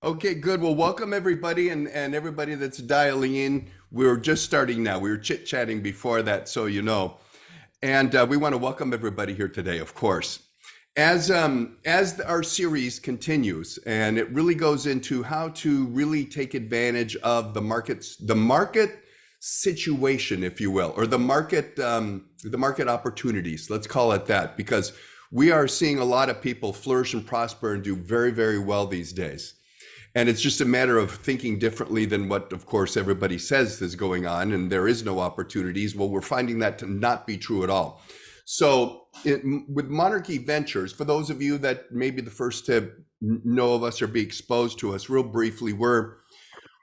Okay, good. Well, welcome everybody and everybody that's dialing in. We're just starting now. We were chit-chatting before that, so you know. And we want to welcome everybody here today, of course. As our series continues, and it really goes into how to really take advantage of the market situation, if you will, or the market opportunities. Let's call it that, because we are seeing a lot of people flourish and prosper and do very, very well these days. And it's just a matter of thinking differently than what, of course, everybody says is going on, and there is no opportunities. Well, we're finding that to not be true at all. So with Monarchy Ventures, for those of you that may be the first to know of us or be exposed to us, real briefly, we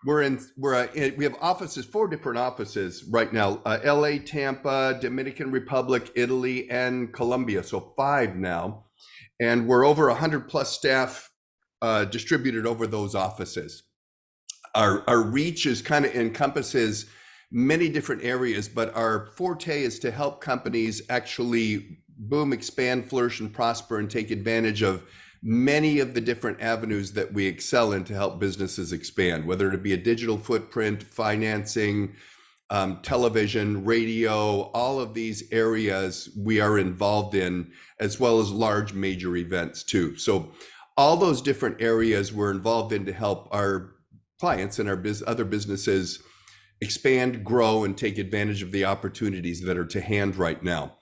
have offices, 4 different offices right now: LA, Tampa, Dominican Republic, Italy, and Colombia. So 5 now, and we're over 100 plus staff distributed over those offices. Our reach is kind of encompasses many different areas, but our forte is to help companies actually boom, expand, flourish, and prosper, and take advantage of many of the different avenues that we excel in to help businesses expand, whether it be a digital footprint, financing, television, radio, all of these areas we are involved in, as well as large major events too. So all those different areas we're involved in to help our clients and our other businesses expand, grow, and take advantage of the opportunities that are to hand right now.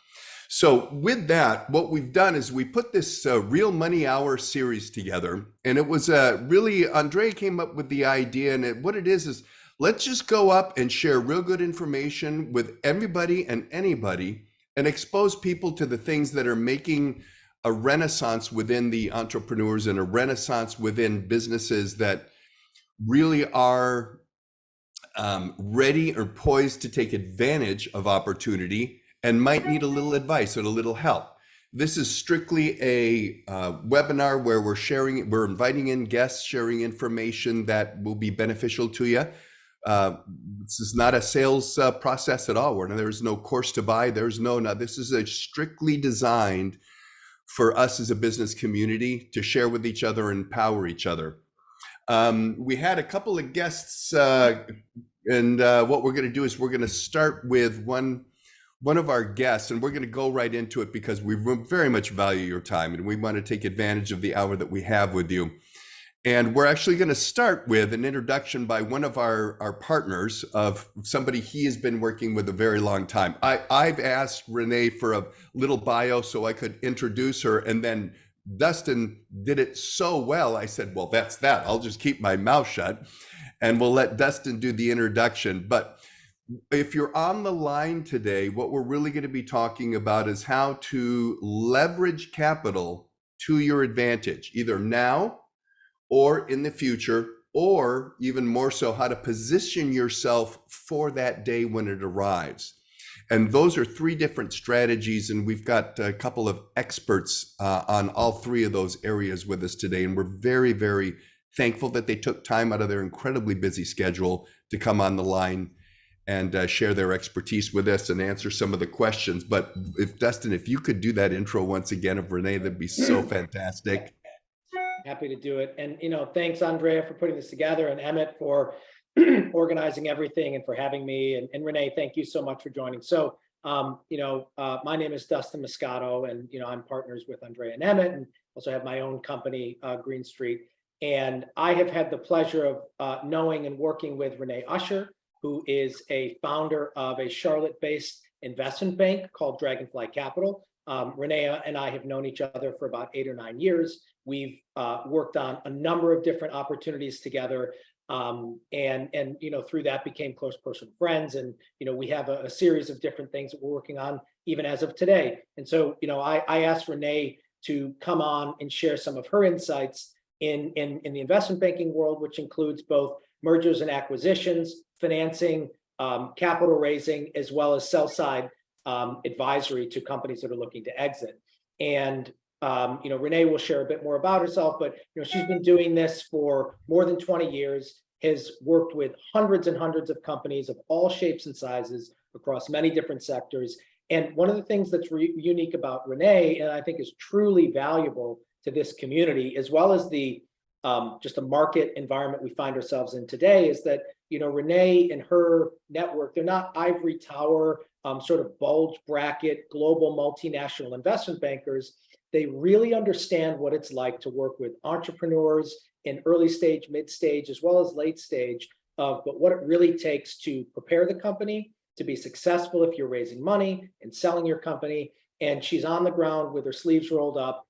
So with that, what we've done is we put this Real Money Hour series together, and it was really, Andre came up with the idea, and what it is let's just go up and share real good information with everybody and anybody and expose people to the things that are making a renaissance within the entrepreneurs and a renaissance within businesses that really are ready or poised to take advantage of opportunity and might need a little advice or a little help. This is strictly a webinar where we're inviting in guests, sharing information that will be beneficial to you. This is not a sales process at all. There's no course to buy. This is a strictly designed for us as a business community to share with each other and empower each other. We had a couple of guests, and what we're going to do is we're going to start with one of our guests, and we're going to go right into it because we very much value your time and we want to take advantage of the hour that we have with you. And we're actually going to start with an introduction by one of our partners, of somebody he has been working with a very long time. I've asked Rene for a little bio so I could introduce her, and then Dustin did it so well, I said, well, that's that. I'll just keep my mouth shut and we'll let Dustin do the introduction. But if you're on the line today, what we're really going to be talking about is how to leverage capital to your advantage, either now or in the future, or even more so, how to position yourself for that day when it arrives. And those are 3 different strategies, and we've got a couple of experts on all 3 of those areas with us today. And we're very, very thankful that they took time out of their incredibly busy schedule to come on the line and share their expertise with us and answer some of the questions. But Dustin, if you could do that intro once again of Rene, that'd be so fantastic. Happy to do it. And, thanks, Andrea, for putting this together, and Emmett for organizing everything and for having me. And Rene, thank you so much for joining. So, my name is Dustin Muscato, and, I'm partners with Andrea and Emmett, and also have my own company, Green Street. And I have had the pleasure of knowing and working with Rene Usher, who is a founder of a Charlotte-based investment bank called Dragonfly Capital. Rene and I have known each other for about 8 or 9 years. We've worked on a number of different opportunities together, and through that became close personal friends. And we have a series of different things that we're working on even as of today. And so I asked Rene to come on and share some of her insights in the investment banking world, which includes both mergers and acquisitions, financing, capital raising, as well as sell side advisory to companies that are looking to exit. And Rene will share a bit more about herself, but she's been doing this for more than 20 years, has worked with hundreds and hundreds of companies of all shapes and sizes across many different sectors. And one of the things that's unique about Rene, and I think is truly valuable to this community, as well as the just the market environment we find ourselves in today is that, Rene and her network, they're not ivory tower, sort of bulge bracket, global multinational investment bankers. They really understand what it's like to work with entrepreneurs in early stage, mid stage, as well as late stage, but what it really takes to prepare the company to be successful if you're raising money and selling your company. And she's on the ground with her sleeves rolled up,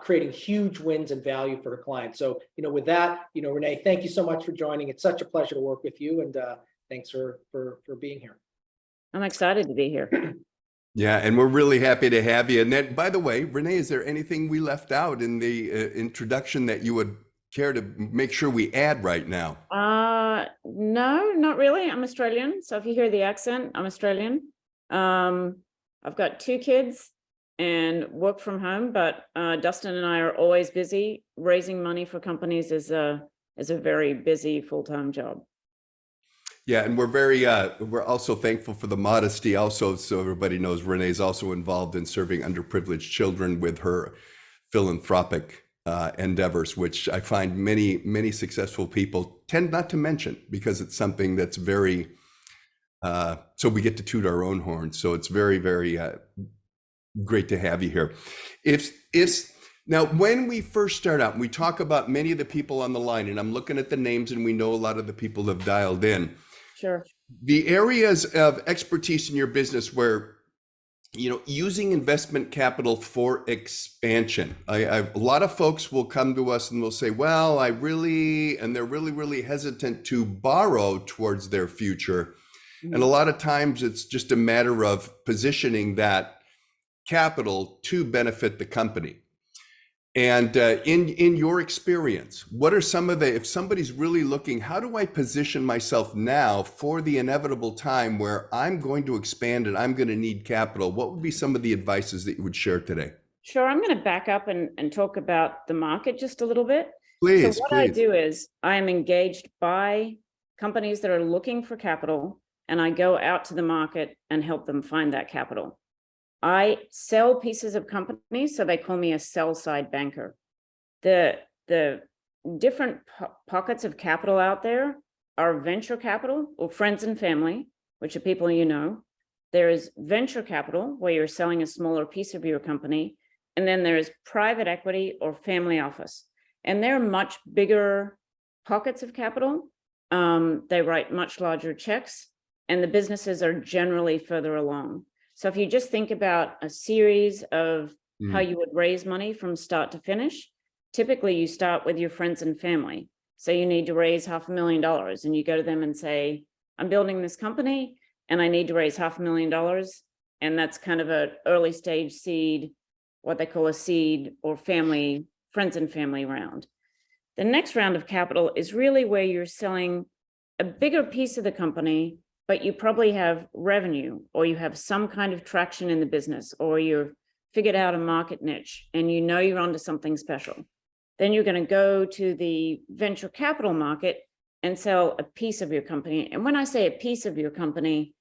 creating huge wins and value for her clients. So, with that, Rene, thank you so much for joining. It's such a pleasure to work with you, and thanks for being here. I'm excited to be here. Yeah, and we're really happy to have you. And then, by the way, Rene, is there anything we left out in the introduction that you would care to make sure we add right now? No, not really. I'm Australian. So if you hear the accent, I'm Australian. I've got 2 kids and work from home, but Dustin and I are always busy. Raising money for companies is a very busy full-time job. Yeah, and we're also thankful for the modesty also, so everybody knows Renee's also involved in serving underprivileged children with her philanthropic endeavors, which I find many successful people tend not to mention because it's something that's very, so we get to toot our own horn. So it's very great to have you here. Now, when we first start out, we talk about many of the people on the line, and I'm looking at the names and we know a lot of the people have dialed in. Sure. The areas of expertise in your business where, using investment capital for expansion. A lot of folks will come to us and will say, well, they're really hesitant to borrow towards their future. Mm-hmm. And a lot of times it's just a matter of positioning that capital to benefit the company. And in your experience, what are some of if somebody's really looking, how do I position myself now for the inevitable time where I'm going to expand and I'm going to need capital? What would be some of the advices that you would share today? Sure. I'm going to back up and talk about the market just a little bit. Please. So what I do is I am engaged by companies that are looking for capital, and I go out to the market and help them find that capital. I sell pieces of companies, so they call me a sell-side banker. The different pockets of capital out there are venture capital, or friends and family, which are people you know. There is venture capital, where you're selling a smaller piece of your company. And then there is private equity or family office. And they're much bigger pockets of capital. They write much larger checks, and the businesses are generally further along. So if you just think about a series of how you would raise money from start to finish, typically you start with your friends and family. So you need to raise $500,000, and you go to them and say, I'm building this company and I need to raise $500,000. And that's kind of an early stage seed, what they call a seed or family, friends and family round. The next round of capital is really where you're selling a bigger piece of the company, but you probably have revenue, or you have some kind of traction in the business, or you've figured out a market niche and you're onto something special. Then you're going to go to the venture capital market and sell a piece of your company. And when I say a piece of your company,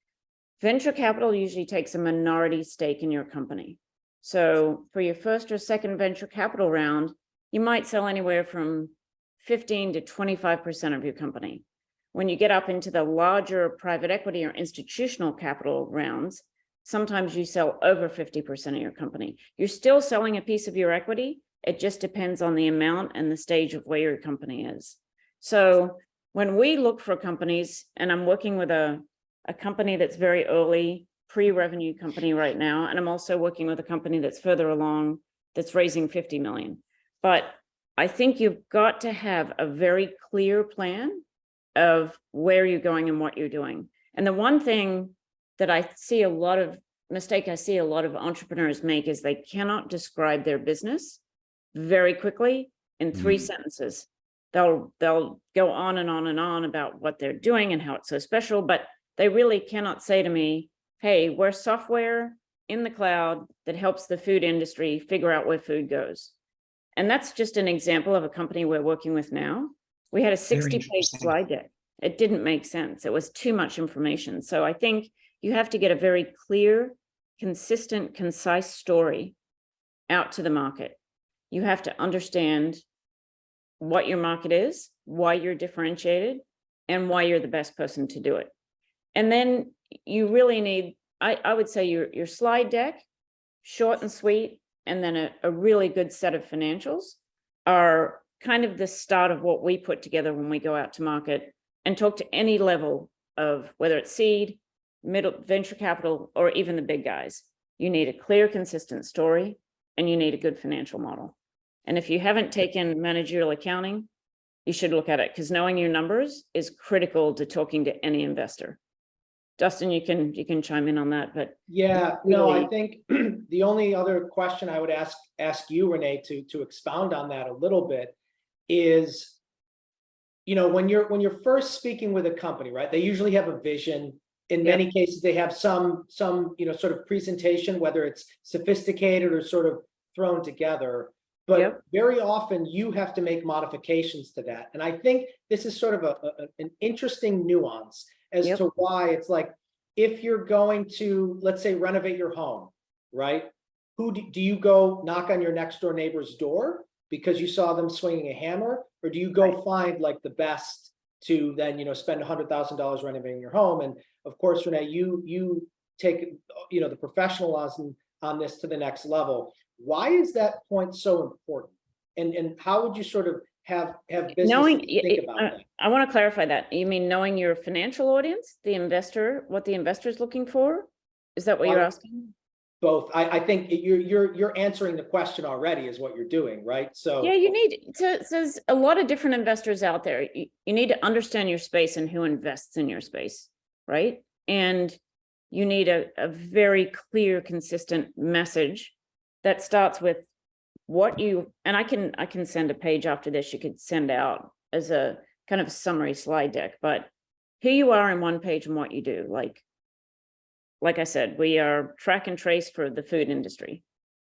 venture capital usually takes a minority stake in your company. So for your first or second venture capital round, you might sell anywhere from 15 to 25% of your company. When you get up into the larger private equity or institutional capital rounds, sometimes you sell over 50% of your company. You're still selling a piece of your equity. It just depends on the amount and the stage of where your company is. So when we look for companies, and I'm working with a company that's very early, pre-revenue company right now, and I'm also working with a company that's further along, that's raising 50 million. But I think you've got to have a very clear plan of where you're going and what you're doing. And the one thing that I see a lot of entrepreneurs make is they cannot describe their business very quickly in 3 sentences. They'll go on and on and on about what they're doing and how it's so special, but they really cannot say to me, hey, we're software in the cloud that helps the food industry figure out where food goes. And that's just an example of a company we're working with now. We had a 60-page slide deck. It didn't make sense. It was too much information. So I think you have to get a very clear, consistent, concise story out to the market. You have to understand what your market is, why you're differentiated, and why you're the best person to do it. And then you really need, I would say your slide deck, short and sweet, and then a really good set of financials are kind of the start of what we put together when we go out to market and talk to any level of, whether it's seed, middle, venture capital, or even the big guys. You need a clear, consistent story, and you need a good financial model. And if you haven't taken managerial accounting, you should look at it, because knowing your numbers is critical to talking to any investor. Dustin, you can chime in on that, but yeah, no, I think the only other question I would ask you, Rene, to expound on that a little bit is, when you're first speaking with a company, right? They usually have a vision. In many cases, they have some sort of presentation, whether it's sophisticated or sort of thrown together. But very often you have to make modifications to that. And I think this is sort of an interesting nuance as to why it's like, if you're going to, let's say, renovate your home, right? Who do you go knock on your next door neighbor's door because you saw them swinging a hammer? Or do you go find like the best to then, spend $100,000 renovating your home? And of course, Rene, you take, the professionalism on this to the next level. Why is that point so important? And how would you sort of have business think about that? I want to clarify that. You mean knowing your financial audience, the investor, what the investor is looking for? Is that what you're asking? Both. I think you're answering the question already is what you're doing, right? So yeah, you need to, there's a lot of different investors out there. You need to understand your space and who invests in your space, right? And you need a very clear, consistent message that starts with what you, and I can send a page after this, you could send out as a kind of summary slide deck, but here you are in one page and what you do. Like I said, we are track and trace for the food industry.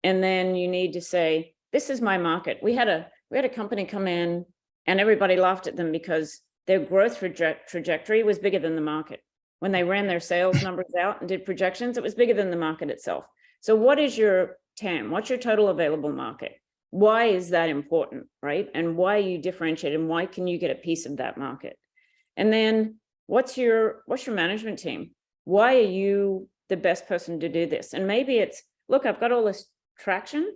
And then you need to say, this is my market. We had a company come in and everybody laughed at them because their growth trajectory was bigger than the market. When they ran their sales numbers out and did projections, it was bigger than the market itself. So what is your TAM? What's your total available market? Why is that important, right? And why are you differentiated, and why can you get a piece of that market? And then what's your management team? Why are you the best person to do this? And maybe it's, look, I've got all this traction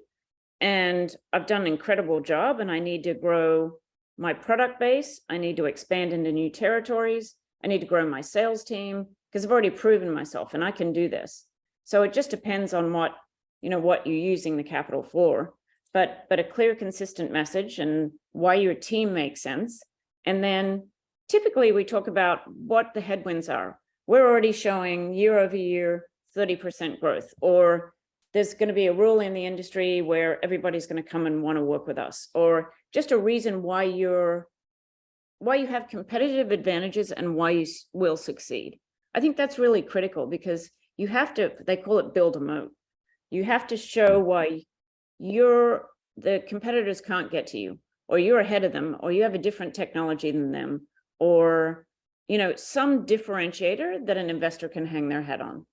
and I've done an incredible job and I need to grow my product base. I need to expand into new territories. I need to grow my sales team because I've already proven myself and I can do this. So it just depends on what you're using the capital for, but a clear, consistent message and why your team makes sense. And then typically we talk about what the headwinds are. We're already showing year over year 30% growth, or there's going to be a rule in the industry where everybody's going to come and want to work with us, or just a reason why you have competitive advantages and why you will succeed. I think that's really critical because you have to, they call it build a moat. You have to show why the competitors can't get to you, or you're ahead of them, or you have a different technology than them, or some differentiator that an investor can hang their hat on.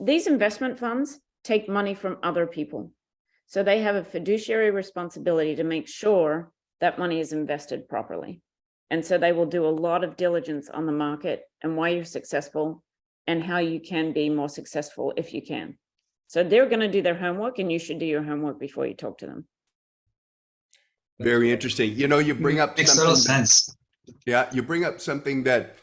These investment funds take money from other people. So they have a fiduciary responsibility to make sure that money is invested properly. And so they will do a lot of diligence on the market and why you're successful and how you can be more successful if you can. So they're going to do their homework, and you should do your homework before you talk to them. Very interesting. You bring up makes total sense. Yeah, you bring up something that,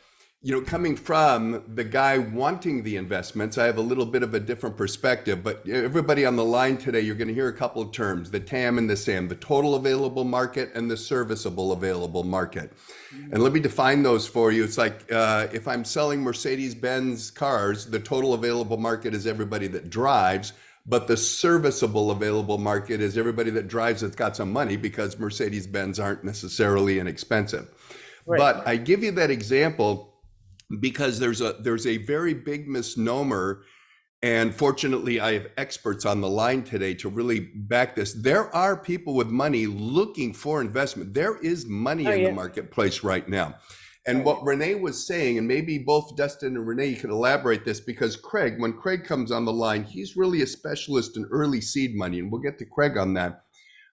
coming from the guy wanting the investments, I have a little bit of a different perspective, but everybody on the line today, you're going to hear a couple of terms, the TAM and the SAM, the total available market and the serviceable available market. And let me define those for you. It's like, if I'm selling Mercedes-Benz cars, the total available market is everybody that drives, but the serviceable available market is everybody that drives that's got some money, because Mercedes-Benz aren't necessarily inexpensive. Right. But I give you that example because there's a very big misnomer, and fortunately I have experts on the line today to really back this. There are people with money looking for investment. There is money in the marketplace right now. And what Rene was saying, and maybe both Dustin and Rene, you can elaborate this, because when Craig comes on the line, he's really a specialist in early seed money, and we'll get to Craig on that.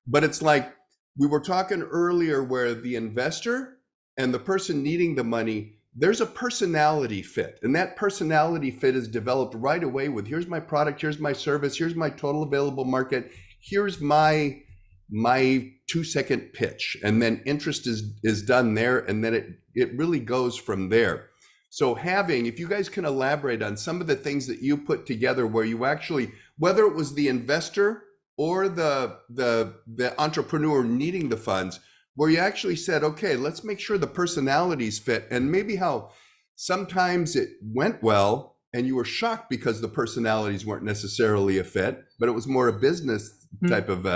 But it's like, we were talking earlier where the investor and the person needing the money, there's a personality fit, and that personality fit is developed right away with, here's my product, here's my service, here's my total available market, here's my 2-second pitch, and then interest is done there, and then it really goes from there. So if you guys can elaborate on some of the things that you put together where you actually, whether it was the investor or the entrepreneur needing the funds, where you actually said, okay, let's make sure the personalities fit, and maybe how sometimes it went well and you were shocked because the personalities weren't necessarily a fit, but it was more a business type of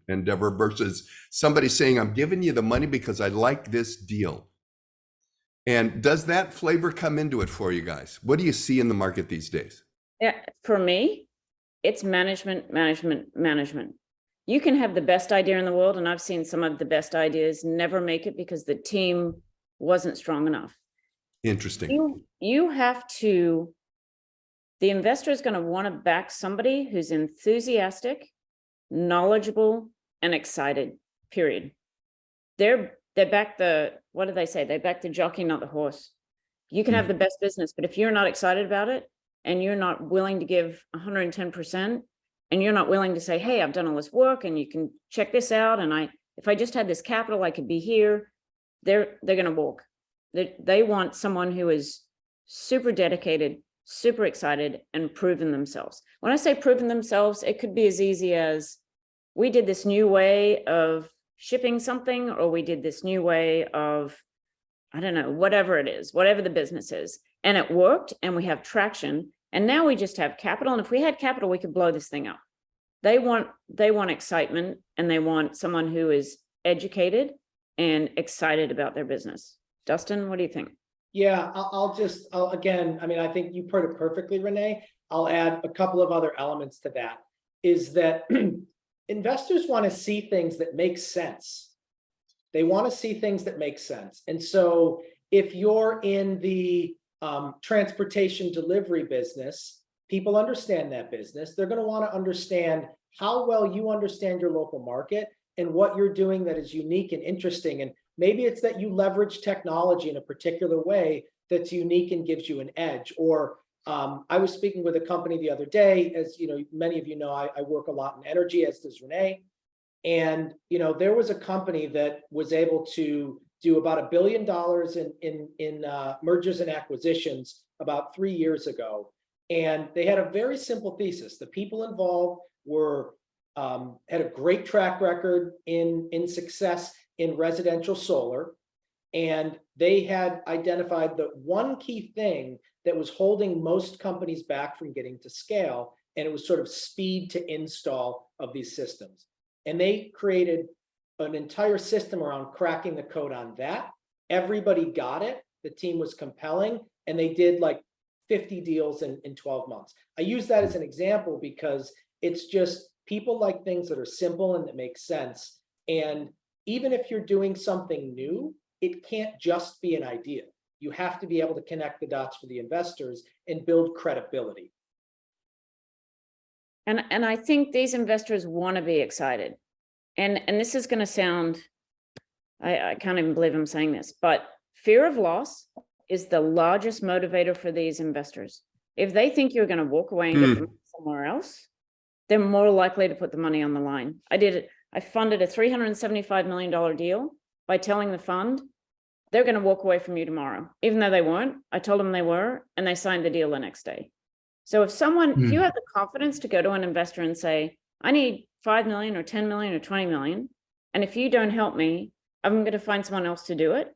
endeavor versus somebody saying, I'm giving you the money because I like this deal. And does that flavor come into it for you guys? What do you see in the market these days? Yeah, for me, it's management, management, management. You can have the best idea in the world, and I've seen some of the best ideas never make it because the team wasn't strong enough. Interesting. You have to, the investor is going to want to back somebody who's enthusiastic, knowledgeable, and excited, period. They back the, what do they say? They back the jockey, not the horse. You can have the best business, but if you're not excited about it and you're not willing to give 110%, and you're not willing to say, hey, I've done all this work and you can check this out, and if I just had this capital, I could be here, they're going to walk. They want someone who is super dedicated, super excited, and proven themselves. When I say proven themselves, it could be as easy as, we did this new way of shipping something, or we did this new way of, I don't know, whatever it is, whatever the business is, and it worked, and we have traction. And now we just have capital. And if we had capital, we could blow this thing up. They want excitement, and they want someone who is educated and excited about their business. Dustin, what do you think? Yeah, again, I mean, I think you put it perfectly, Rene. I'll add a couple of other elements to that, is that investors want to see things that make sense. They want to see things that make sense. And so if you're in the transportation delivery business, people understand that business. They're going to want to understand how well you understand your local market and what you're doing that is unique and interesting. And maybe it's that you leverage technology in a particular way that's unique and gives you an edge. Or I was speaking with a company the other day, as you know, many of you know, I work a lot in energy, as does Rene. And there was a company that was able to do about $1 billion in mergers and acquisitions about 3 years ago. And they had a very simple thesis. The people involved were had a great track record in success in residential solar. And they had identified the one key thing that was holding most companies back from getting to scale. And it was sort of speed to install of these systems. And they created an entire system around cracking the code on that. Everybody got it. The team was compelling, and they did like 50 deals in 12 months. I use that as an example because it's just people like things that are simple and that make sense. And even if you're doing something new, it can't just be an idea. You have to be able to connect the dots for the investors and build credibility. And I think these investors want to be excited. And this is going to sound, I can't even believe I'm saying this, but fear of loss is the largest motivator for these investors. If they think you're going to walk away and get them somewhere else, they're more likely to put the money on the line. I funded a $375 million deal by telling the fund, they're going to walk away from you tomorrow. Even though they weren't, I told them they were, and they signed the deal the next day. So if if you have the confidence to go to an investor and say, I need 5 million or 10 million or 20 million, and if you don't help me, I'm going to find someone else to do it.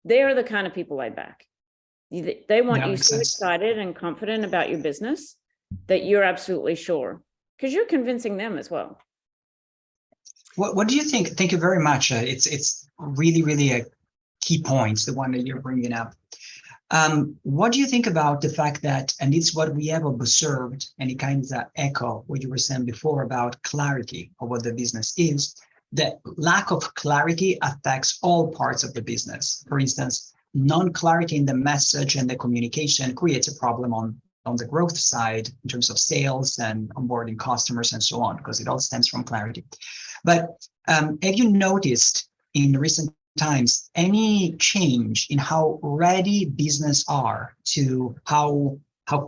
They're the kind of people I back. They want you so excited and confident about your business that you're absolutely sure, because you're convincing them as well. What do you think? Thank you very much. It's really a key point, the one that you're bringing up. What do you think about the fact that, and it's what we have observed, and it kind of echo what you were saying before about clarity of what the business is, that lack of clarity affects all parts of the business. For instance, non-clarity in the message and the communication creates a problem on on the growth side in terms of sales and onboarding customers and so on, because it all stems from clarity. But have you noticed in recent times any change in how ready business are to how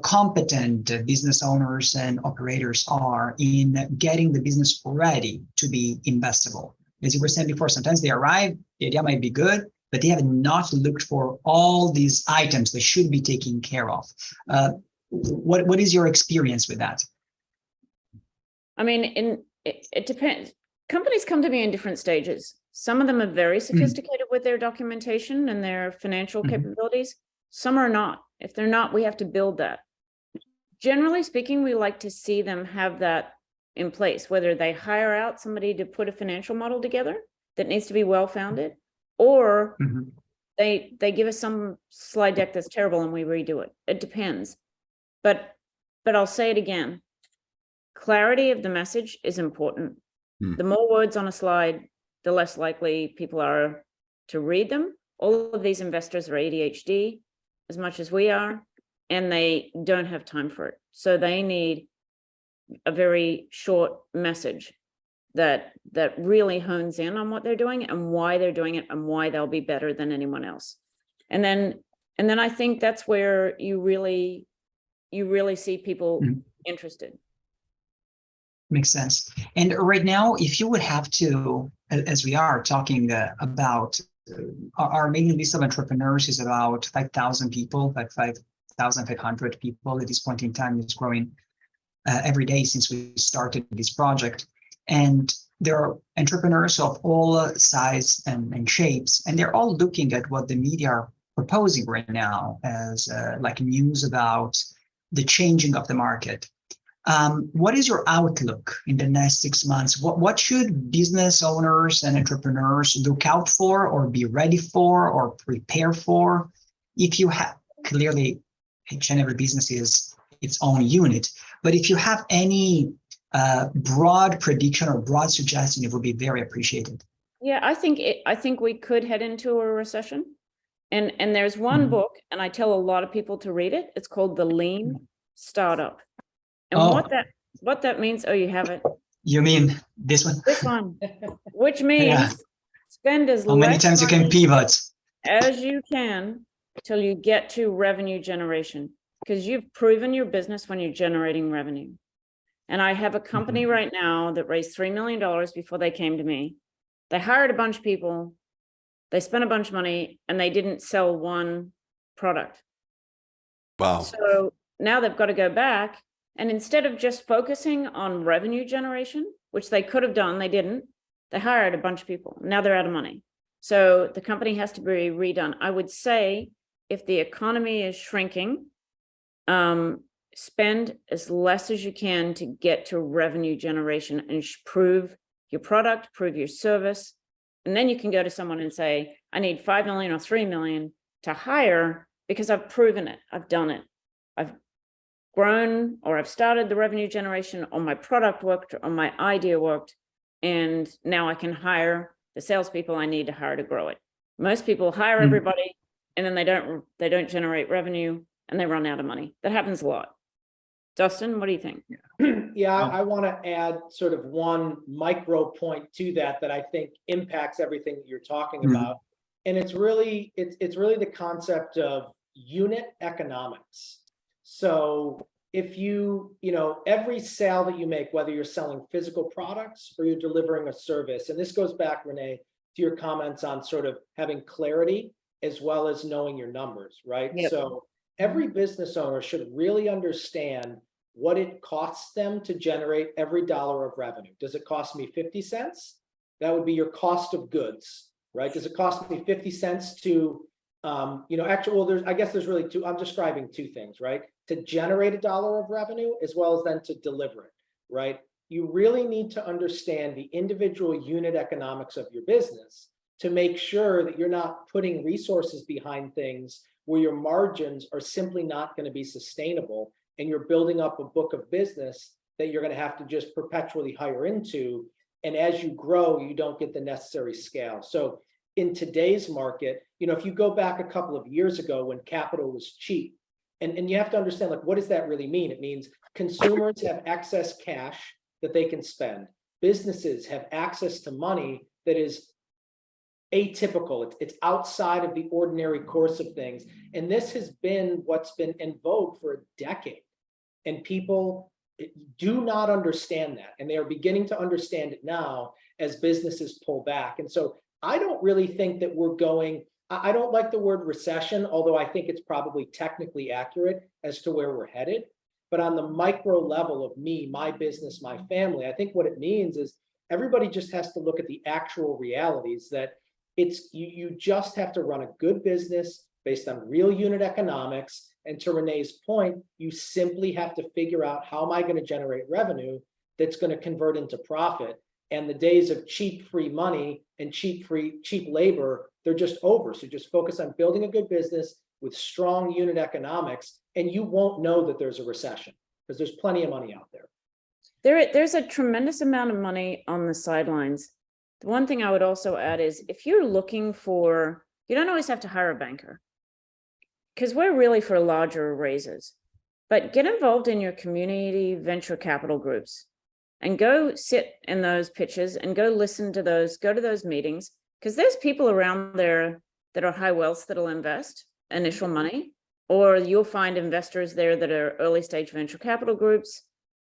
competent business owners and operators are in getting the business ready to be investable? As you were saying before, sometimes they arrive, the idea might be good, but they have not looked for all these items they should be taken care of. What is your experience with that? I mean, it depends. Companies come to me in different stages. Some of them are very sophisticated with their documentation and their financial capabilities. Some are not. If they're not, we have to build that. Generally speaking, we like to see them have that in place, whether they hire out somebody to put a financial model together that needs to be well-founded, or they give us some slide deck that's terrible and we redo it. It depends. But I'll say it again. Clarity of the message is important. The more words on a slide, the less likely people are to read them. All of these investors are ADHD as much as we are, and they don't have time for it. So they need a very short message that really hones in on what they're doing and why they're doing it and why they'll be better than anyone else. And then I think that's where you really see people interested. Makes sense. And right now, if you would have to, as we are talking about our mailing list of entrepreneurs is about 5,000 people, like 5,500 people at this point in time. It's growing every day since we started this project. And there are entrepreneurs of all size and shapes, and they're all looking at what the media are proposing right now as like news about the changing of the market. What is your outlook in the next 6 months? What should business owners and entrepreneurs look out for, or be ready for, or prepare for? If you have, clearly, each and every business is its own unit, but if you have any broad prediction or broad suggestion, it would be very appreciated. Yeah, I think we could head into a recession. And there's one book, and I tell a lot of people to read it. It's called The Lean Startup. And what that means, you have it. You mean this one? This one, which means spend as how many times you can pivot as you can till you get to revenue generation, because you've proven your business when you're generating revenue. And I have a company right now that raised $3 million before they came to me. They hired a bunch of people, they spent a bunch of money, and they didn't sell one product. Wow. So now they've got to go back. And instead of just focusing on revenue generation, which they could have done, they didn't. They hired a bunch of people. Now they're out of money. So the company has to be redone. I would say if the economy is shrinking, spend as less as you can to get to revenue generation and prove your product, prove your service. And then you can go to someone and say, I need 5 million or 3 million to hire because I've proven it. I've done it. I've grown, or I've started the revenue generation, or my product worked, or my idea worked, and now I can hire the salespeople I need to hire to grow it. Most people hire everybody, and then they don't generate revenue, and they run out of money. That happens a lot. Dustin, what do you think? Yeah, I want to add sort of one micro point to that I think impacts everything that you're talking about, and it's really the concept of unit economics. So if you every sale that you make, whether you're selling physical products or you're delivering a service, and this goes back, Rene, to your comments on sort of having clarity as well as knowing your numbers, right? Yep. So every business owner should really understand what it costs them to generate every dollar of revenue. Does it cost me 50 cents? That would be your cost of goods, right? Does it cost me 50 cents to I guess there's really two. I'm describing two things, right? To generate a dollar of revenue as well as then to deliver it, right? You really need to understand the individual unit economics of your business to make sure that you're not putting resources behind things where your margins are simply not going to be sustainable, and you're building up a book of business that you're going to have to just perpetually hire into. And as you grow, you don't get the necessary scale. So in today's market, if you go back a couple of years ago when capital was cheap, And you have to understand, like, what does that really mean? It means consumers have excess cash that they can spend. Businesses have access to money that is atypical. It's outside of the ordinary course of things. And this has been what's been in vogue for a decade. And people do not understand that. And they are beginning to understand it now as businesses pull back. And so I don't really think that we're going, I don't like the word recession, although I think it's probably technically accurate as to where we're headed. But on the micro level of me, my business, my family, I think what it means is everybody just has to look at the actual realities that you just have to run a good business based on real unit economics. And to Renee's point, you simply have to figure out, how am I going to generate revenue that's going to convert into profit? And the days of cheap free money and cheap labor, they're just over. So just focus on building a good business with strong unit economics, and you won't know that there's a recession because there's plenty of money out there. There's a tremendous amount of money on the sidelines. The one thing I would also add is, if you're looking for, you don't always have to hire a banker, because we're really for larger raises, but get involved in your community venture capital groups and go sit in those pitches and go listen to those, go to those meetings, because there's people around there that are high wealth that'll invest initial money, or you'll find investors there that are early stage venture capital groups.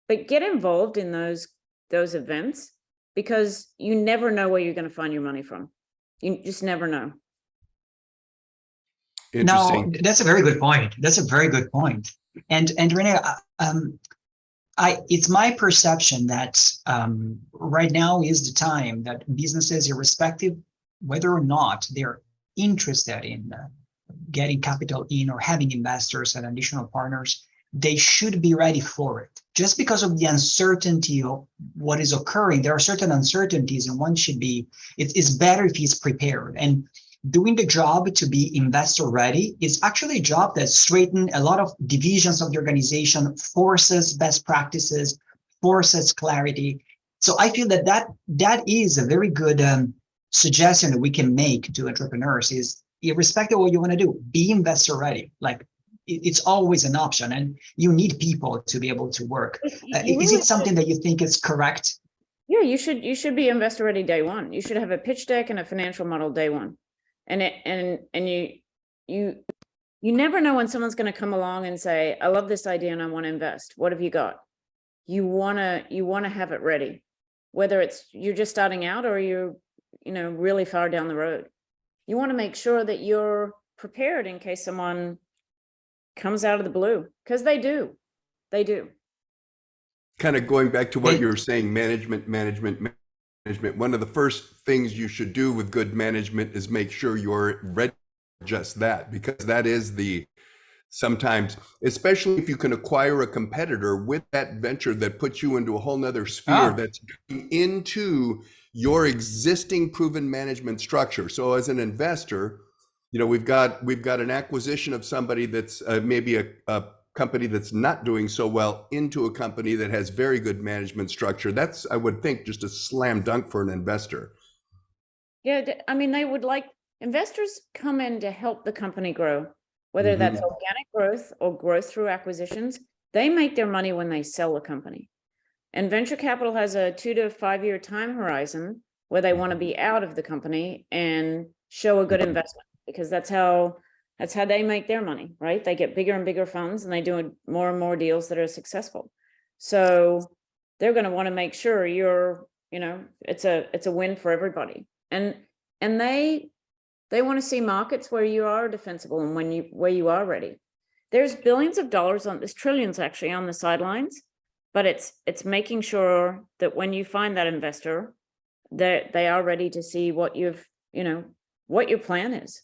But get involved in those events, because you never know where you're going to find your money from. You just never know. No, that's a very good point. That's a very good point. And Rene, it's my perception that right now is the time that businesses, irrespective whether or not they're interested in getting capital in or having investors and additional partners, they should be ready for it. Just because of the uncertainty of what is occurring, there are certain uncertainties, and one should be, it's better if he's prepared. And doing the job to be investor ready is actually a job that straightens a lot of divisions of the organization, forces best practices, forces clarity. So I feel that is a very good suggestion that we can make to entrepreneurs is, irrespective of what you want to do, be investor ready. Like, it's always an option, and you need people to be able to work. Is it something that you think is correct? Yeah, you should be investor ready day one. You should have a pitch deck and a financial model day one. And you never know when someone's going to come along and say, I love this idea and I want to invest. What have you got? You want to have it ready, whether it's you're just starting out or you're really far down the road. You want to make sure that you're prepared in case someone comes out of the blue, because they do. Kind of going back to what you were saying, management. One of the first things you should do with good management is make sure you're ready for just that, because that is sometimes, especially if you can acquire a competitor with that venture that puts you into a whole nother sphere that's into your existing proven management structure. So as an investor, we've got an acquisition of somebody that's maybe a company that's not doing so well into a company that has very good management structure. That's, I would think, just a slam dunk for an investor. Yeah, I mean, investors come in to help the company grow, whether that's organic growth or growth through acquisitions. They make their money when they sell a company. And venture capital has a 2 to 5 year time horizon where they want to be out of the company and show a good investment, because that's how they make their money, right? They get bigger and bigger funds and they do more and more deals that are successful. So they're going to want to make sure it's a win for everybody. And they want to see markets where you are defensible and where you are ready. There's billions of dollars there's trillions actually on the sidelines, but it's making sure that when you find that investor, that they are ready to see what what your plan is.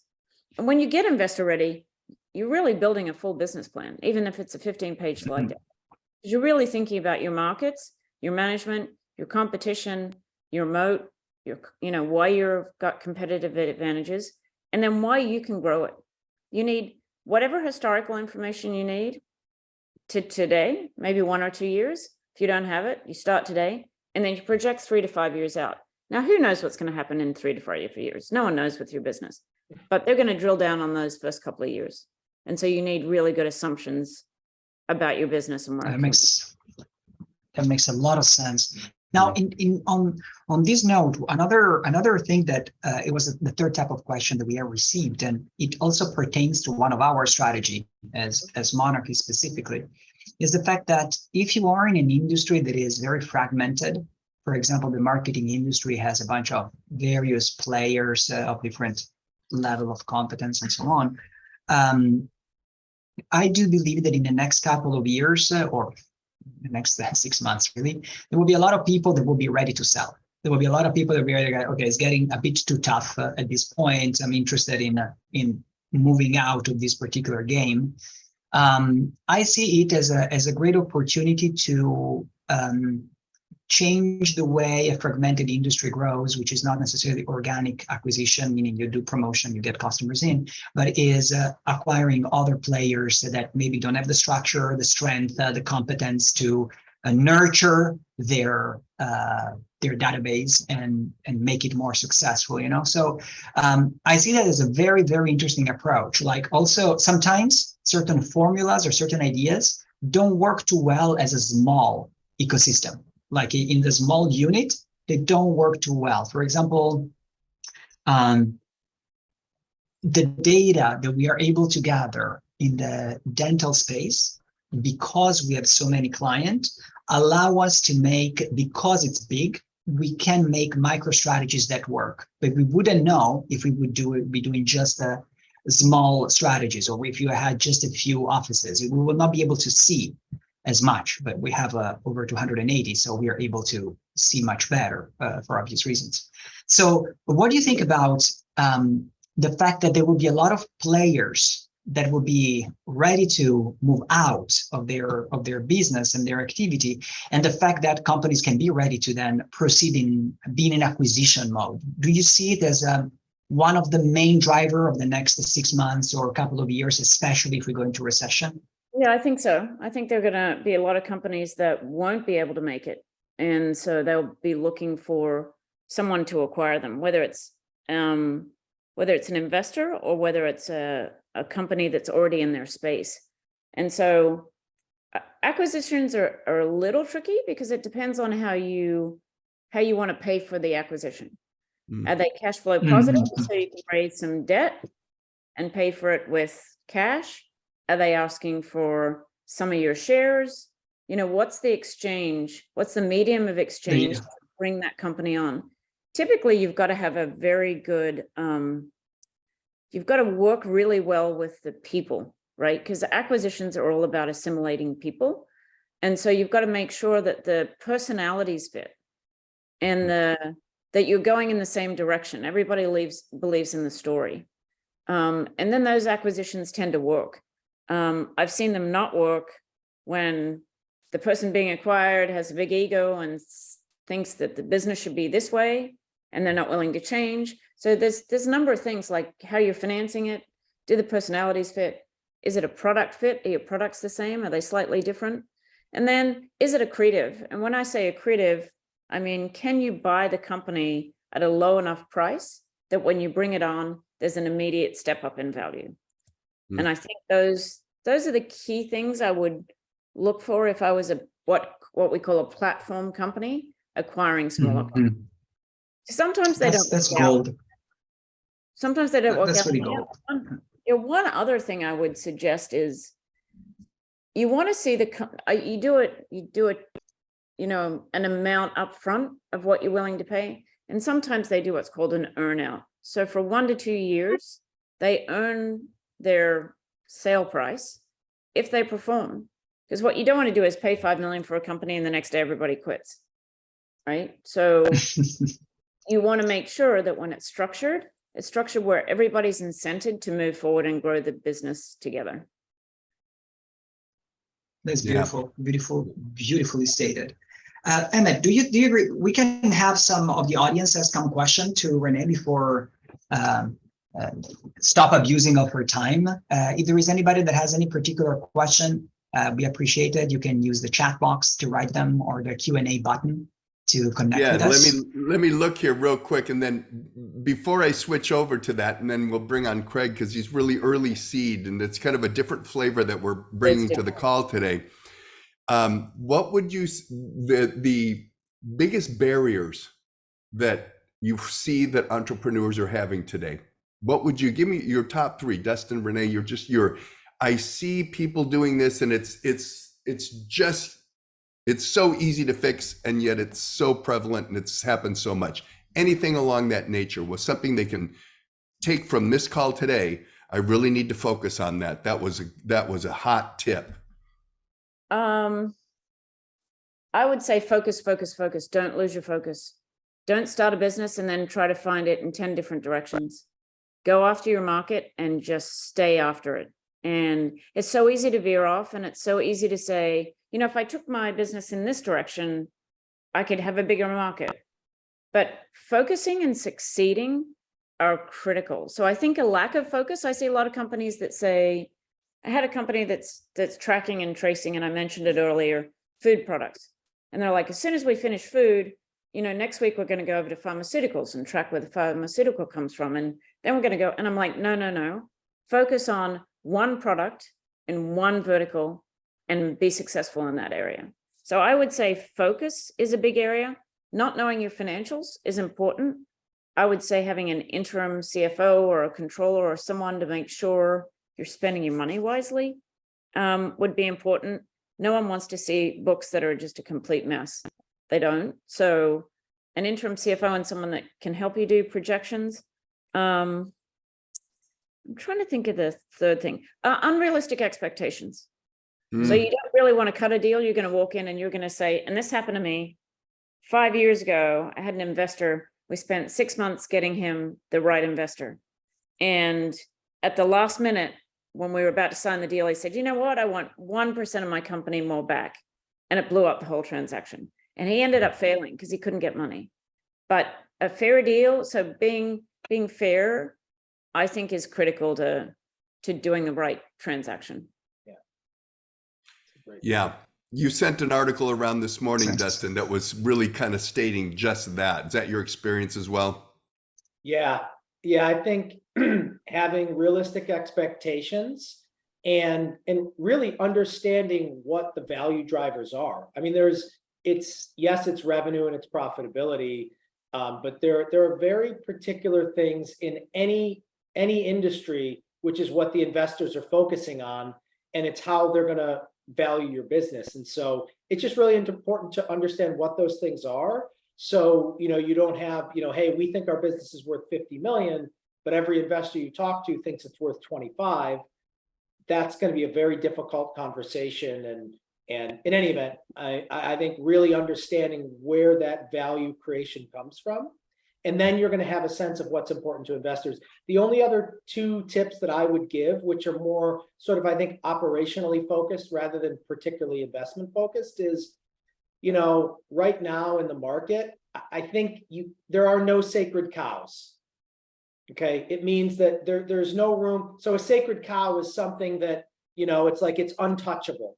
And when you get investor ready, you're really building a full business plan, even if it's a 15-page slide deck. You're really thinking about your markets, your management, your competition, your moat, why you've got competitive advantages, and then why you can grow it. You need whatever historical information you need to today, maybe 1 or 2 years. If you don't have it, you start today, and then you project 3 to 5 years out. Now, who knows what's going to happen in 3 to 5 years? No one knows with your business, but they're going to drill down on those first couple of years. And so you need really good assumptions about your business and where That it comes. makes a lot of sense. Now, on this note, another thing that it was the third type of question that we have received, and it also pertains to one of our strategy as Monarchy specifically, is the fact that if you are in an industry that is very fragmented, for example, the marketing industry has a bunch of various players of different level of competence and so on. I do believe that in the next couple of years or the next 6 months, really, there will be a lot of people that will be ready to sell. There will be a lot of people that will be ready to go, okay, it's getting a bit too tough at this point. I'm interested in moving out of this particular game. I see it as a great opportunity to change the way a fragmented industry grows, which is not necessarily organic acquisition, meaning you do promotion, you get customers in, but is acquiring other players that maybe don't have the structure, the strength, the competence to nurture their database and make it more successful, you know? So I see that as a very, very interesting approach. Like also sometimes certain formulas or certain ideas don't work too well as a small ecosystem. Like in the small unit, they don't work too well. For example, the data that we are able to gather in the dental space, because we have so many clients, allow us to make, because it's big, we can make micro strategies that work. But we wouldn't know if we would be doing just small strategies, or if you had just a few offices. We will not be able to see as much, but we have over 280, so we are able to see much better for obvious reasons. So what do you think about the fact that there will be a lot of players that will be ready to move out of their business and their activity, and the fact that companies can be ready to then proceed in being in acquisition mode? Do you see it as one of the main driver of the next 6 months or a couple of years, especially if we go into recession? Yeah, I think so. I think there are going to be a lot of companies that won't be able to make it. And so they'll be looking for someone to acquire them, whether it's an investor or whether it's a company that's already in their space. And so acquisitions are a little tricky because it depends on how you want to pay for the acquisition. Are they cash flow positive, so you can raise some debt and pay for it with cash? Are they asking for some of your shares? You know, what's the exchange? What's the medium of exchange to bring that company on? Typically, you've got to have a very good, you've got to work really well with the people, right? Because acquisitions are all about assimilating people. And so you've got to make sure that the personalities fit and that you're going in the same direction. Everybody believes in the story. And then those acquisitions tend to work. I've seen them not work when the person being acquired has a big ego and thinks that the business should be this way, and they're not willing to change. So there's a number of things, like how you're financing it. Do the personalities fit? Is it a product fit? Are your products the same? Are they slightly different? And then is it accretive? And when I say accretive, I mean, can you buy the company at a low enough price that when you bring it on, there's an immediate step up in value? And I think those are the key things I would look for if I was what we call a platform company acquiring smaller companies. Sometimes they don't. That's gold. Sometimes they don't work out. That's really gold. One other thing I would suggest is you want to see you do it, you know, an amount up front of what you're willing to pay. And sometimes they do what's called an earn out. So for 1 to 2 years, they earn their sale price if they perform. Because what you don't want to do is pay $5 million for a company and the next day everybody quits, right? So you want to make sure that when it's structured where everybody's incented to move forward and grow the business together. That's beautiful, beautifully stated. Emmett, do you agree? We can have some of the audience ask some question to Rene before stop abusing of her time. If there is anybody that has any particular question, we appreciate it. You can use the chat box to write them or the Q&A button. to connect Yeah, with us? let me look here real quick, and then before I switch over to that, and then we'll bring on Craig because he's really early seed, and it's kind of a different flavor that we're bringing to the call today. What would you the biggest barriers that you see that entrepreneurs are having today? What would you give me your top three? Dustin, Rene, I see people doing this, and it's so easy to fix, and yet it's so prevalent and it's happened so much. Anything along that nature was something they can take from this call today. I really need to focus on that. That was a hot tip. I would say focus, focus, focus. Don't lose your focus. Don't start a business and then try to find it in 10 different directions. Go after your market and just stay after it. And it's so easy to veer off, and it's so easy to say, you know, if I took my business in this direction, I could have a bigger market. But focusing and succeeding are critical. So I think a lack of focus, I see a lot of companies that say, I had a company that's tracking and tracing, and I mentioned it earlier, food products. And they're like, as soon as we finish food, you know, next week we're going to go over to pharmaceuticals and track where the pharmaceutical comes from. And then we're going to go, and I'm like, no, focus on one product in one vertical and be successful in that area. So I would say focus is a big area. Not knowing your financials is important. I would say having an interim CFO or a controller or someone to make sure you're spending your money wisely would be important. No one wants to see books that are just a complete mess. They don't. So an interim CFO and someone that can help you do projections. I'm trying to think of the third thing. Unrealistic expectations. So you don't really want to cut a deal. You're going to walk in and you're going to say, and this happened to me 5 years ago. I had an investor. We spent 6 months getting him the right investor. And at the last minute, when we were about to sign the deal, he said, you know what? I want 1% of my company more back. And it blew up the whole transaction. And he ended up failing because he couldn't get money. But a fair deal, so being fair, I think is critical to doing the right transaction. Yeah. You sent an article around this morning, Dustin, that was really kind of stating just that. Is that your experience as well? Yeah. I think having realistic expectations and really understanding what the value drivers are. I mean, it's revenue and it's profitability, but there are very particular things in any industry, which is what the investors are focusing on, and it's how they're going to value your business. And so it's just really important to understand what those things are. So, you know, you don't have, you know, hey, we think our business is worth 50 million, but every investor you talk to thinks it's worth 25. That's going to be a very difficult conversation. And in any event, I think really understanding where that value creation comes from. And then you're going to have a sense of what's important to investors. The only other two tips that I would give, which are more sort of, I think, operationally focused rather than particularly investment focused, is, you know, right now in the market, I think there are no sacred cows. Okay, it means that there's no room. So a sacred cow is something that, you know, it's like it's untouchable,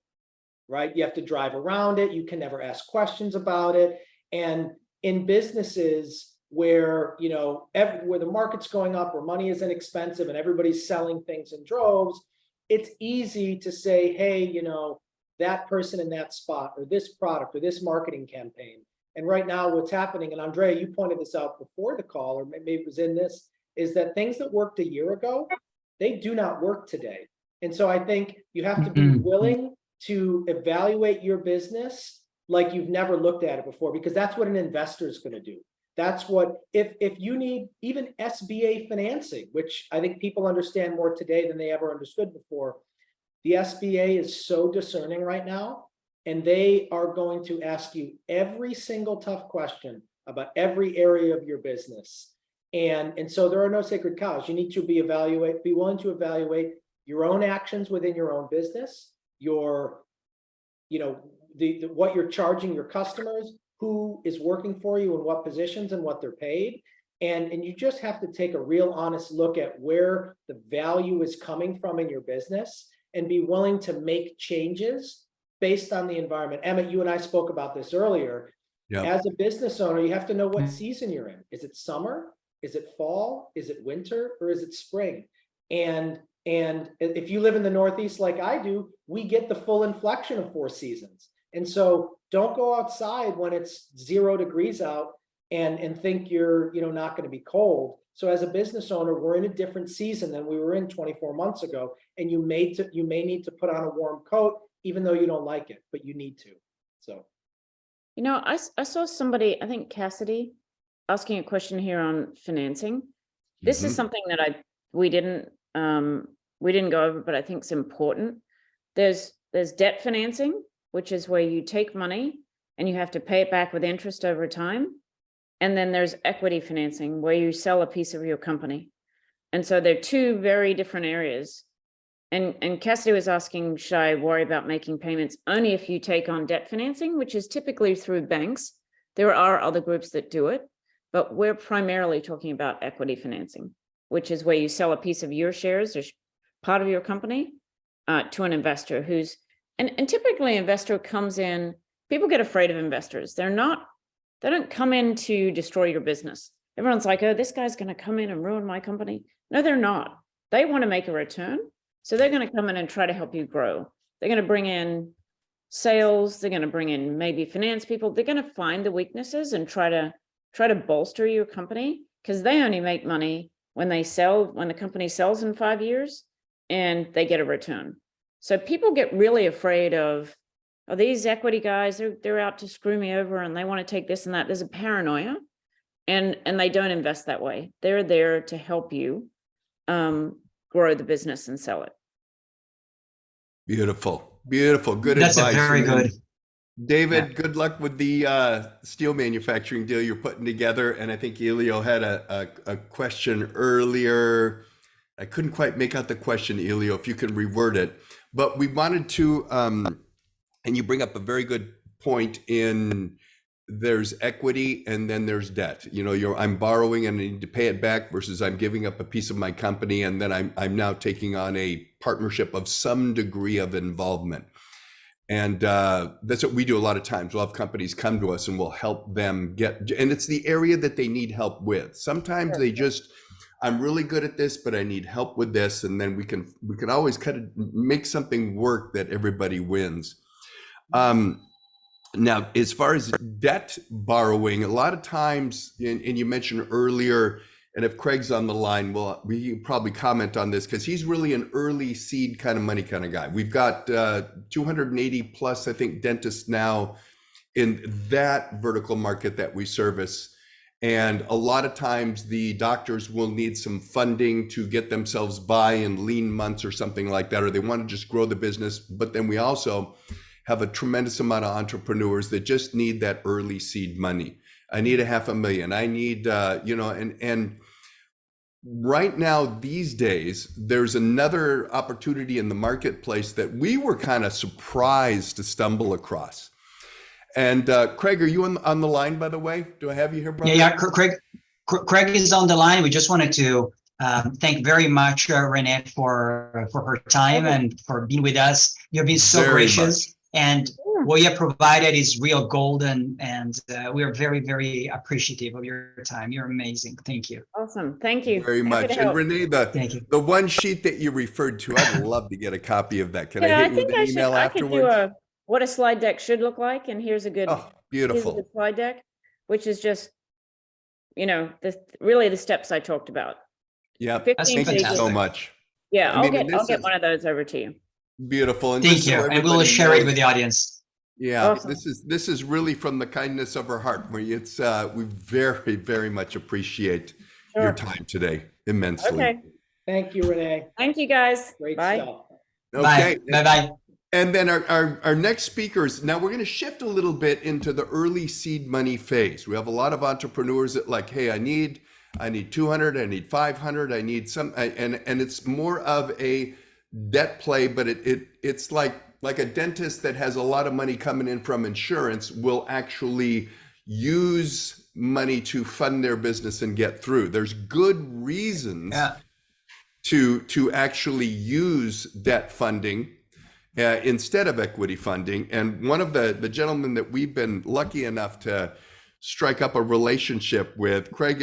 right? You have to drive around it. You can never ask questions about it. And in businesses where, you know, where the market's going up, where money is inexpensive and everybody's selling things in droves, it's easy to say, hey, you know, that person in that spot, or this product, or this marketing campaign. And right now what's happening, and Andrea, you pointed this out before the call, or maybe it was in this, is that things that worked a year ago, they do not work today. And so I think you have to be willing to evaluate your business like you've never looked at it before, because that's what an investor is going to do. That's what, if you need even SBA financing, which I think people understand more today than they ever understood before. The SBA is so discerning right now, and they are going to ask you every single tough question about every area of your business. And so there are no sacred cows. You need to be willing to evaluate your own actions within your own business, your, you know, what you're charging your customers, who is working for you and what positions and what they're paid. And you just have to take a real honest look at where the value is coming from in your business and be willing to make changes based on the environment. Emmett, you and I spoke about this earlier. Yeah. As a business owner, you have to know what season you're in. Is it summer? Is it fall? Is it winter? Or is it spring? And if you live in the Northeast like I do, we get the full inflection of 4 seasons. And so don't go outside when it's 0 degrees out and think you're not going to be cold. So as a business owner, we're in a different season than we were in 24 months ago. And you may need to put on a warm coat, even though you don't like it, but you need to. So. I saw somebody, I think Cassidy, asking a question here on financing. This is something that we didn't go over, but I think it's important. There's debt financing, which is where you take money and you have to pay it back with interest over time. And then there's equity financing, where you sell a piece of your company. And so they're 2 very different areas. And Cassidy was asking, should I worry about making payments only if you take on debt financing, which is typically through banks? There are other groups that do it, but we're primarily talking about equity financing, which is where you sell a piece of your shares or part of your company to an investor and typically an investor comes in. People get afraid of investors. They don't come in to destroy your business. Everyone's like, oh, this guy's going to come in and ruin my company. No, they're not. They want to make a return. So they're going to come in and try to help you grow. They're going to bring in sales. They're going to bring in maybe finance people. They're going to find the weaknesses and try to bolster your company, because they only make money when the company sells in 5 years and they get a return. So people get really afraid of, oh, these equity guys, they're out to screw me over and they want to take this and that. There's a paranoia, and they don't invest that way. They're there to help you grow the business and sell it. Beautiful. Good That's advice. a very good. David, good luck with the steel manufacturing deal you're putting together. And I think Elio had a question earlier. I couldn't quite make out the question, Elio, if you can reword it. But we wanted to, and you bring up a very good point in, there's equity and then there's debt. I'm borrowing and I need to pay it back, versus I'm giving up a piece of my company and then I'm now taking on a partnership of some degree of involvement. And that's what we do a lot of times. We'll have companies come to us and we'll help them and it's the area that they need help with. Sometimes they just, I'm really good at this, but I need help with this. And then we can always kind of make something work that everybody wins. Now, as far as debt borrowing, a lot of times, and you mentioned earlier, and if Craig's on the line, well, we probably comment on this, because he's really an early seed kind of money kind of guy. We've got 280 plus, I think, dentists now in that vertical market that we service. And a lot of times the doctors will need some funding to get themselves by in lean months or something like that, or they want to just grow the business. But then we also have a tremendous amount of entrepreneurs that just need that early seed money. I need $500,000. I need, and right now, these days, there's another opportunity in the marketplace that we were kind of surprised to stumble across. And Craig, are you on the line, by the way? Do I have you here, brother? Yeah, Craig is on the line. We just wanted to thank very much Rene for her time and for being with us. You've been so gracious. And what you have provided is real gold, and we are very, very appreciative of your time. You're amazing. Thank you. Awesome. Thank you. Very much. And Rene, the one sheet that you referred to, I'd love to get a copy of that. Can I hit you with an email afterwards? I could do what a slide deck should look like. And here's a good, beautiful. Here's a slide deck, which is just, really the steps I talked about. Yeah. Thank you so much. Yeah. I'll get one of those over to you. Beautiful. And thank you. And we'll share it with the audience. Yeah, awesome. This is really from the kindness of our heart. We very, very much appreciate your time today immensely. Okay. Thank you, Rene. Thank you, guys. Great Bye. stuff. Okay. Bye. And then our next speakers, now we're going to shift a little bit into the early seed money phase. We have a lot of entrepreneurs that like, hey, I need 200, I need 500, I need some, and it's more of a debt play, but it's like a dentist that has a lot of money coming in from insurance will actually use money to fund their business and get through. There's good reasons to actually use debt funding. instead of equity funding. And one of the gentlemen that we've been lucky enough to strike up a relationship with, Craig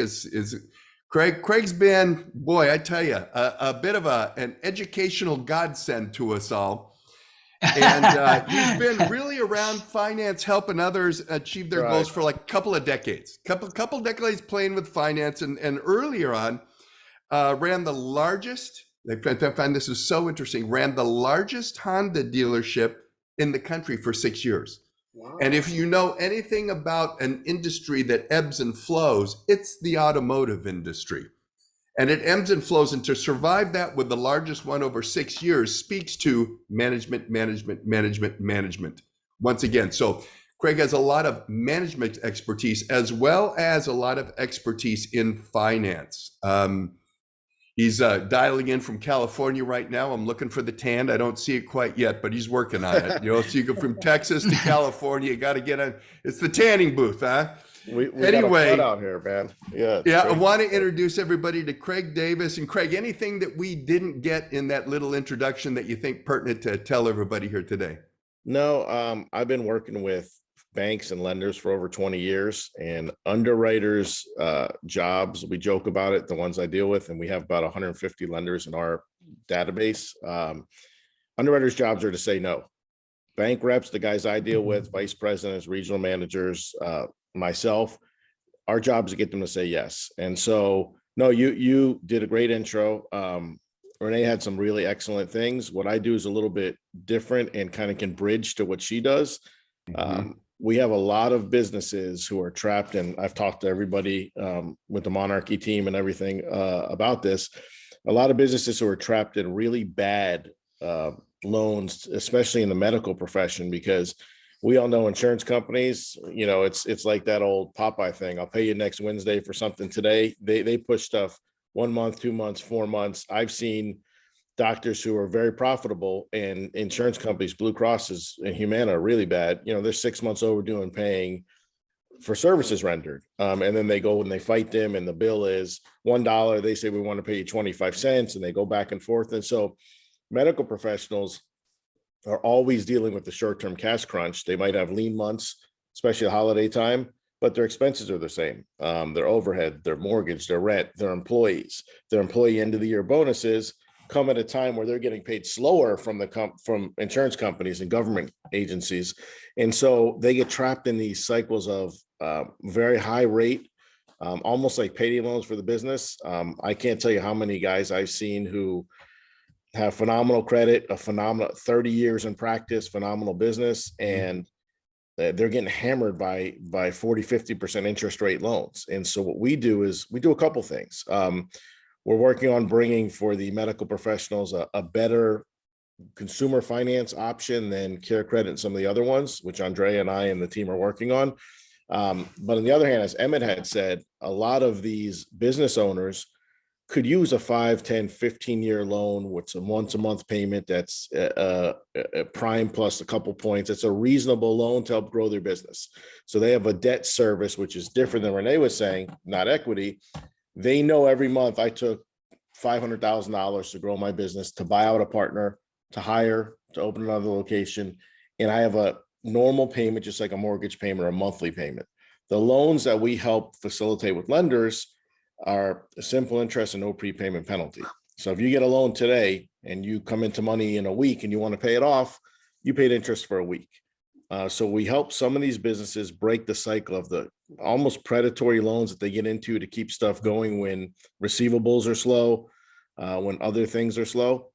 Craig's been, boy, I tell you, a bit of an educational godsend to us all. And he's been really around finance, helping others achieve their goals for like a couple of decades, couple decades playing with finance. And earlier on, ran the largest, I find this is so interesting, ran the largest Honda dealership in the country for 6 years. Wow. And if you know anything about an industry that ebbs and flows, it's the automotive industry. And it ebbs and flows, and to survive that with the largest one over 6 years speaks to management. Once again, so Craig has a lot of management expertise as well as a lot of expertise in finance. He's dialing in from California right now. I'm looking for the tan. I don't see it quite yet, but he's working on it. So you go from Texas to California, you got to get on. It's the tanning booth, huh? We anyway, got a out here, man. Yeah. I want to introduce everybody to Craig Davis. And Craig, anything that we didn't get in that little introduction that you think pertinent to tell everybody here today? No, I've been working with banks and lenders for over 20 years, and underwriters jobs, we joke about it, the ones I deal with, and we have about 150 lenders in our database. Underwriters jobs are to say no. Bank reps, the guys I deal with, vice presidents, regional managers, myself, our job is to get them to say yes. And so, no, you did a great intro. Rene had some really excellent things. What I do is a little bit different and kind of can bridge to what she does. We have a lot of businesses who are trapped, and I've talked to everybody with the Monarchy team and everything about this. A lot of businesses who are trapped in really bad loans, especially in the medical profession, because we all know insurance companies, it's like that old Popeye thing. I'll pay you next Wednesday for something today. They push stuff 1 month, 2 months, 4 months. I've seen doctors who are very profitable, and insurance companies, Blue Crosses and Humana, are really bad. They're 6 months overdue in paying for services rendered. And then they go and they fight them, and the bill is $1. They say, we want to pay you 25 cents, and they go back and forth. And so medical professionals are always dealing with the short-term cash crunch. They might have lean months, especially at holiday time, but their expenses are the same. Their overhead, their mortgage, their rent, their employees, their employee end of the year bonuses come at a time where they're getting paid slower from from insurance companies and government agencies. And so they get trapped in these cycles of very high rate, almost like payday loans for the business. I can't tell you how many guys I've seen who have phenomenal credit, a phenomenal 30 years in practice, phenomenal business, and they're getting hammered by 40-50% interest rate loans. And so what we do is we do a couple things. We're working on bringing for the medical professionals a better consumer finance option than Care Credit and some of the other ones, which Andrea and I and the team are working on. But on the other hand, as Emmett had said, a lot of these business owners could use a 5, 10, 15-year loan with a once-a-month payment that's a prime plus a couple points. It's a reasonable loan to help grow their business. So they have a debt service, which is different than Rene was saying, not equity. They know every month I took $500,000 to grow my business, to buy out a partner, to hire, to open another location. And I have a normal payment, just like a mortgage payment or a monthly payment. The loans that we help facilitate with lenders are a simple interest and no prepayment penalty. So if you get a loan today and you come into money in a week and you want to pay it off, you paid interest for a week. So we help some of these businesses break the cycle of the almost predatory loans that they get into to keep stuff going when receivables are slow, when other things are slow,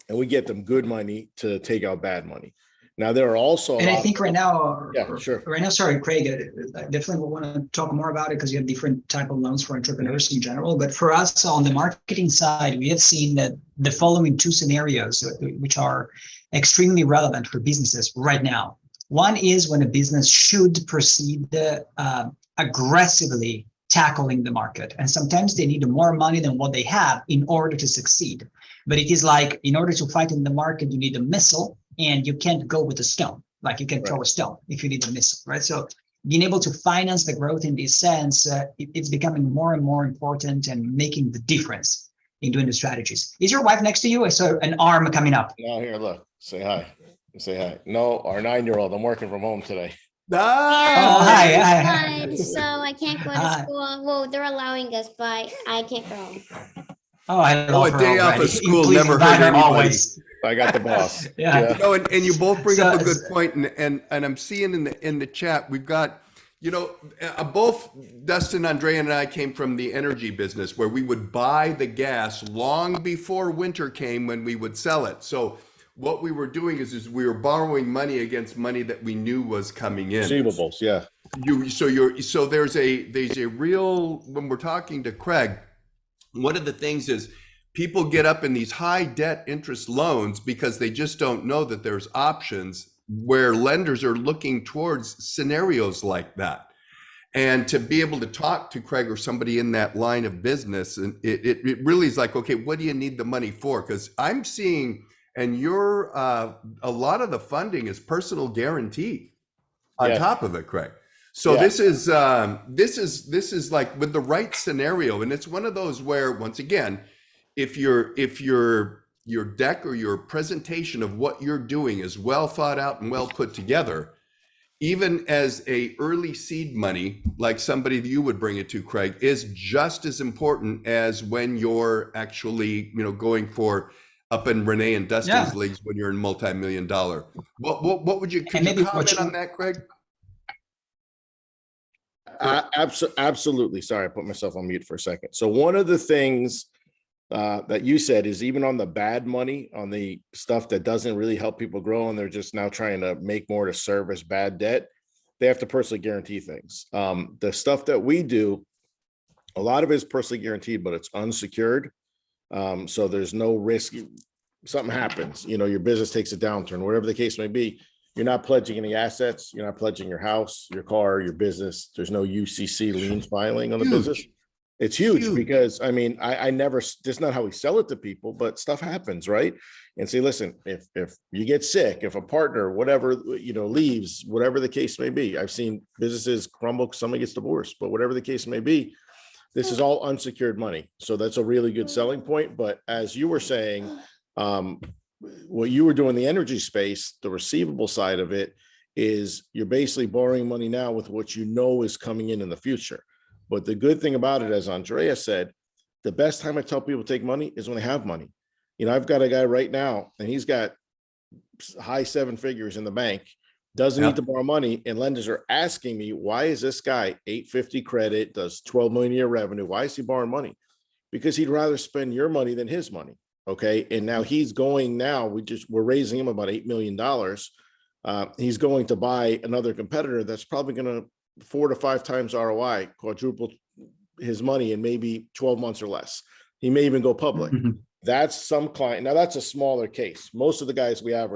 and we get them good money to take out bad money. Now, there are also, and I think right now, sure. Right now, sorry, Craig, I definitely want to talk more about it because you have different type of loans for entrepreneurs in general. But for us on the marketing side, we have seen that the following two scenarios, which are extremely relevant for businesses right now. One is when a business should proceed aggressively tackling the market. And sometimes they need more money than what they have in order to succeed. But it is like, in order to fight in the market, you need a missile, and you can't go with a stone. Like you can throw a stone if you need a missile, right? So being able to finance the growth in this sense, it's becoming more and more important and making the difference. in doing the strategies. Is your wife next to you? I saw an arm coming up. Now here, look, say hi. Say hi. No, our 9-year-old. I'm working from home today. Oh, hi. But so I can't go to Hi. school. Well, they're allowing us, but I can't go. Oh, I love a her day off already. of school Please never invite hurt her anybody. always. I got the boss. Yeah. No, and you both bring So- up a good point, and I'm seeing in the chat we've got, both Dustin, Andrea, and I came from the energy business where we would buy the gas long before winter came when we would sell it. So what we were doing is we were borrowing money against money that we knew was coming in. Receivables, yeah. So there's a real, when we're talking to Craig, one of the things is people get up in these high debt interest loans because they just don't know that there's options where lenders are looking towards scenarios like that. And to be able to talk to Craig or somebody in that line of business, and it really is like, okay, what do you need the money for? Because I'm seeing, and a lot of the funding is personal guarantee on Yeah. top of it, Craig. So Yeah. this is like with the right scenario, and it's one of those where, once again, if your deck or your presentation of what you're doing is well thought out and well put together, even as a early seed money, like somebody that you would bring it to, Craig, is just as important as when you're actually, going for up in Rene and Dustin's leagues when you're in multi-million-dollar. What would you, could you comment on that, Craig? Absolutely. Sorry, I put myself on mute for a second. So one of the things that you said is even on the bad money, on the stuff that doesn't really help people grow, and they're just now trying to make more to service bad debt, they have to personally guarantee things. The stuff that we do, a lot of it is personally guaranteed, but it's unsecured. So there's no risk. Something happens, your business takes a downturn, whatever the case may be. You're not pledging any assets. You're not pledging your house, your car, your business. There's no UCC liens filing on the business. It's huge because I never, that's not how we sell it to people, but stuff happens, right? And say, listen, if you get sick, if a partner, whatever, leaves, whatever the case may be, I've seen businesses crumble, somebody gets divorced, but whatever the case may be, this is all unsecured money. So that's a really good selling point. But as you were saying, what you were doing in the energy space, the receivable side of it is you're basically borrowing money now with what is coming in the future. But the good thing about it, as Andrea said, the best time I tell people to take money is when they have money. I've got a guy right now and he's got high 7 figures in the bank, doesn't need to borrow money. And lenders are asking me, why is this guy 850 credit, does 12 million a year revenue? Why is he borrowing money? Because he'd rather spend your money than his money. Okay. And now he's going we're raising him about $8 million. He's going to buy another competitor that's probably going to 4 to 5 times ROI, quadruple his money in maybe 12 months or less. He may even go public. That's some client. Now that's a smaller case. Most of the guys we have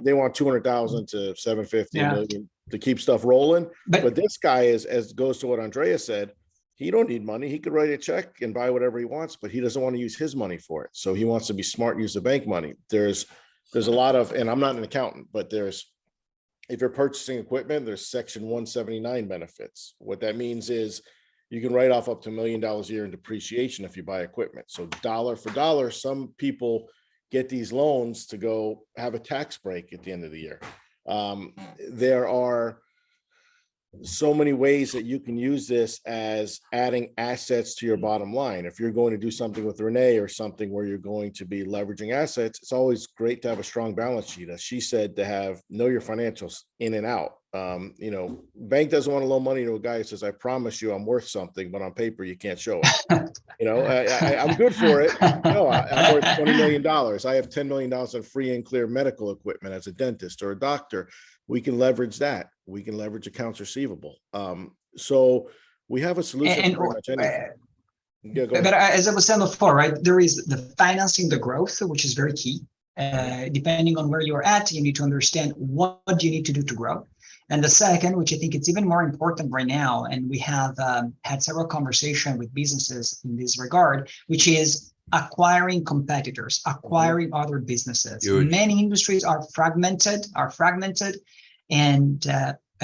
they want 200,000 to 750 million to keep stuff rolling. But this guy as goes to what Andrea said, he don't need money. He could write a check and buy whatever he wants, but he doesn't want to use his money for it. So he wants to be smart, use the bank money. There's a lot of, and I'm not an accountant, but if you're purchasing equipment, there's Section 179 benefits. What that means is you can write off up to $1 million a year in depreciation if you buy equipment. So dollar for dollar, some people get these loans to go have a tax break at the end of the year. There are so many ways that you can use this as adding assets to your bottom line. If you're going to do something with Rene or something where you're going to be leveraging assets, it's always great to have a strong balance sheet. As she said, to know your financials in and out. Bank doesn't want to loan money to a guy who says, I promise you I'm worth something, but on paper you can't show it. I'm good for it. No, I'm worth $20 million. I have $10 million in free and clear medical equipment as a dentist or a doctor. We can leverage that. We can leverage accounts receivable. So we have a solution for pretty much anything. But as I was saying before, right, there is the financing the growth, which is very key. Depending on where you're at, you need to understand what you need to do to grow. And the second, which I think it's even more important right now, and we have had several conversations with businesses in this regard, which is acquiring competitors, acquiring other businesses. Huge. Many industries are fragmented, and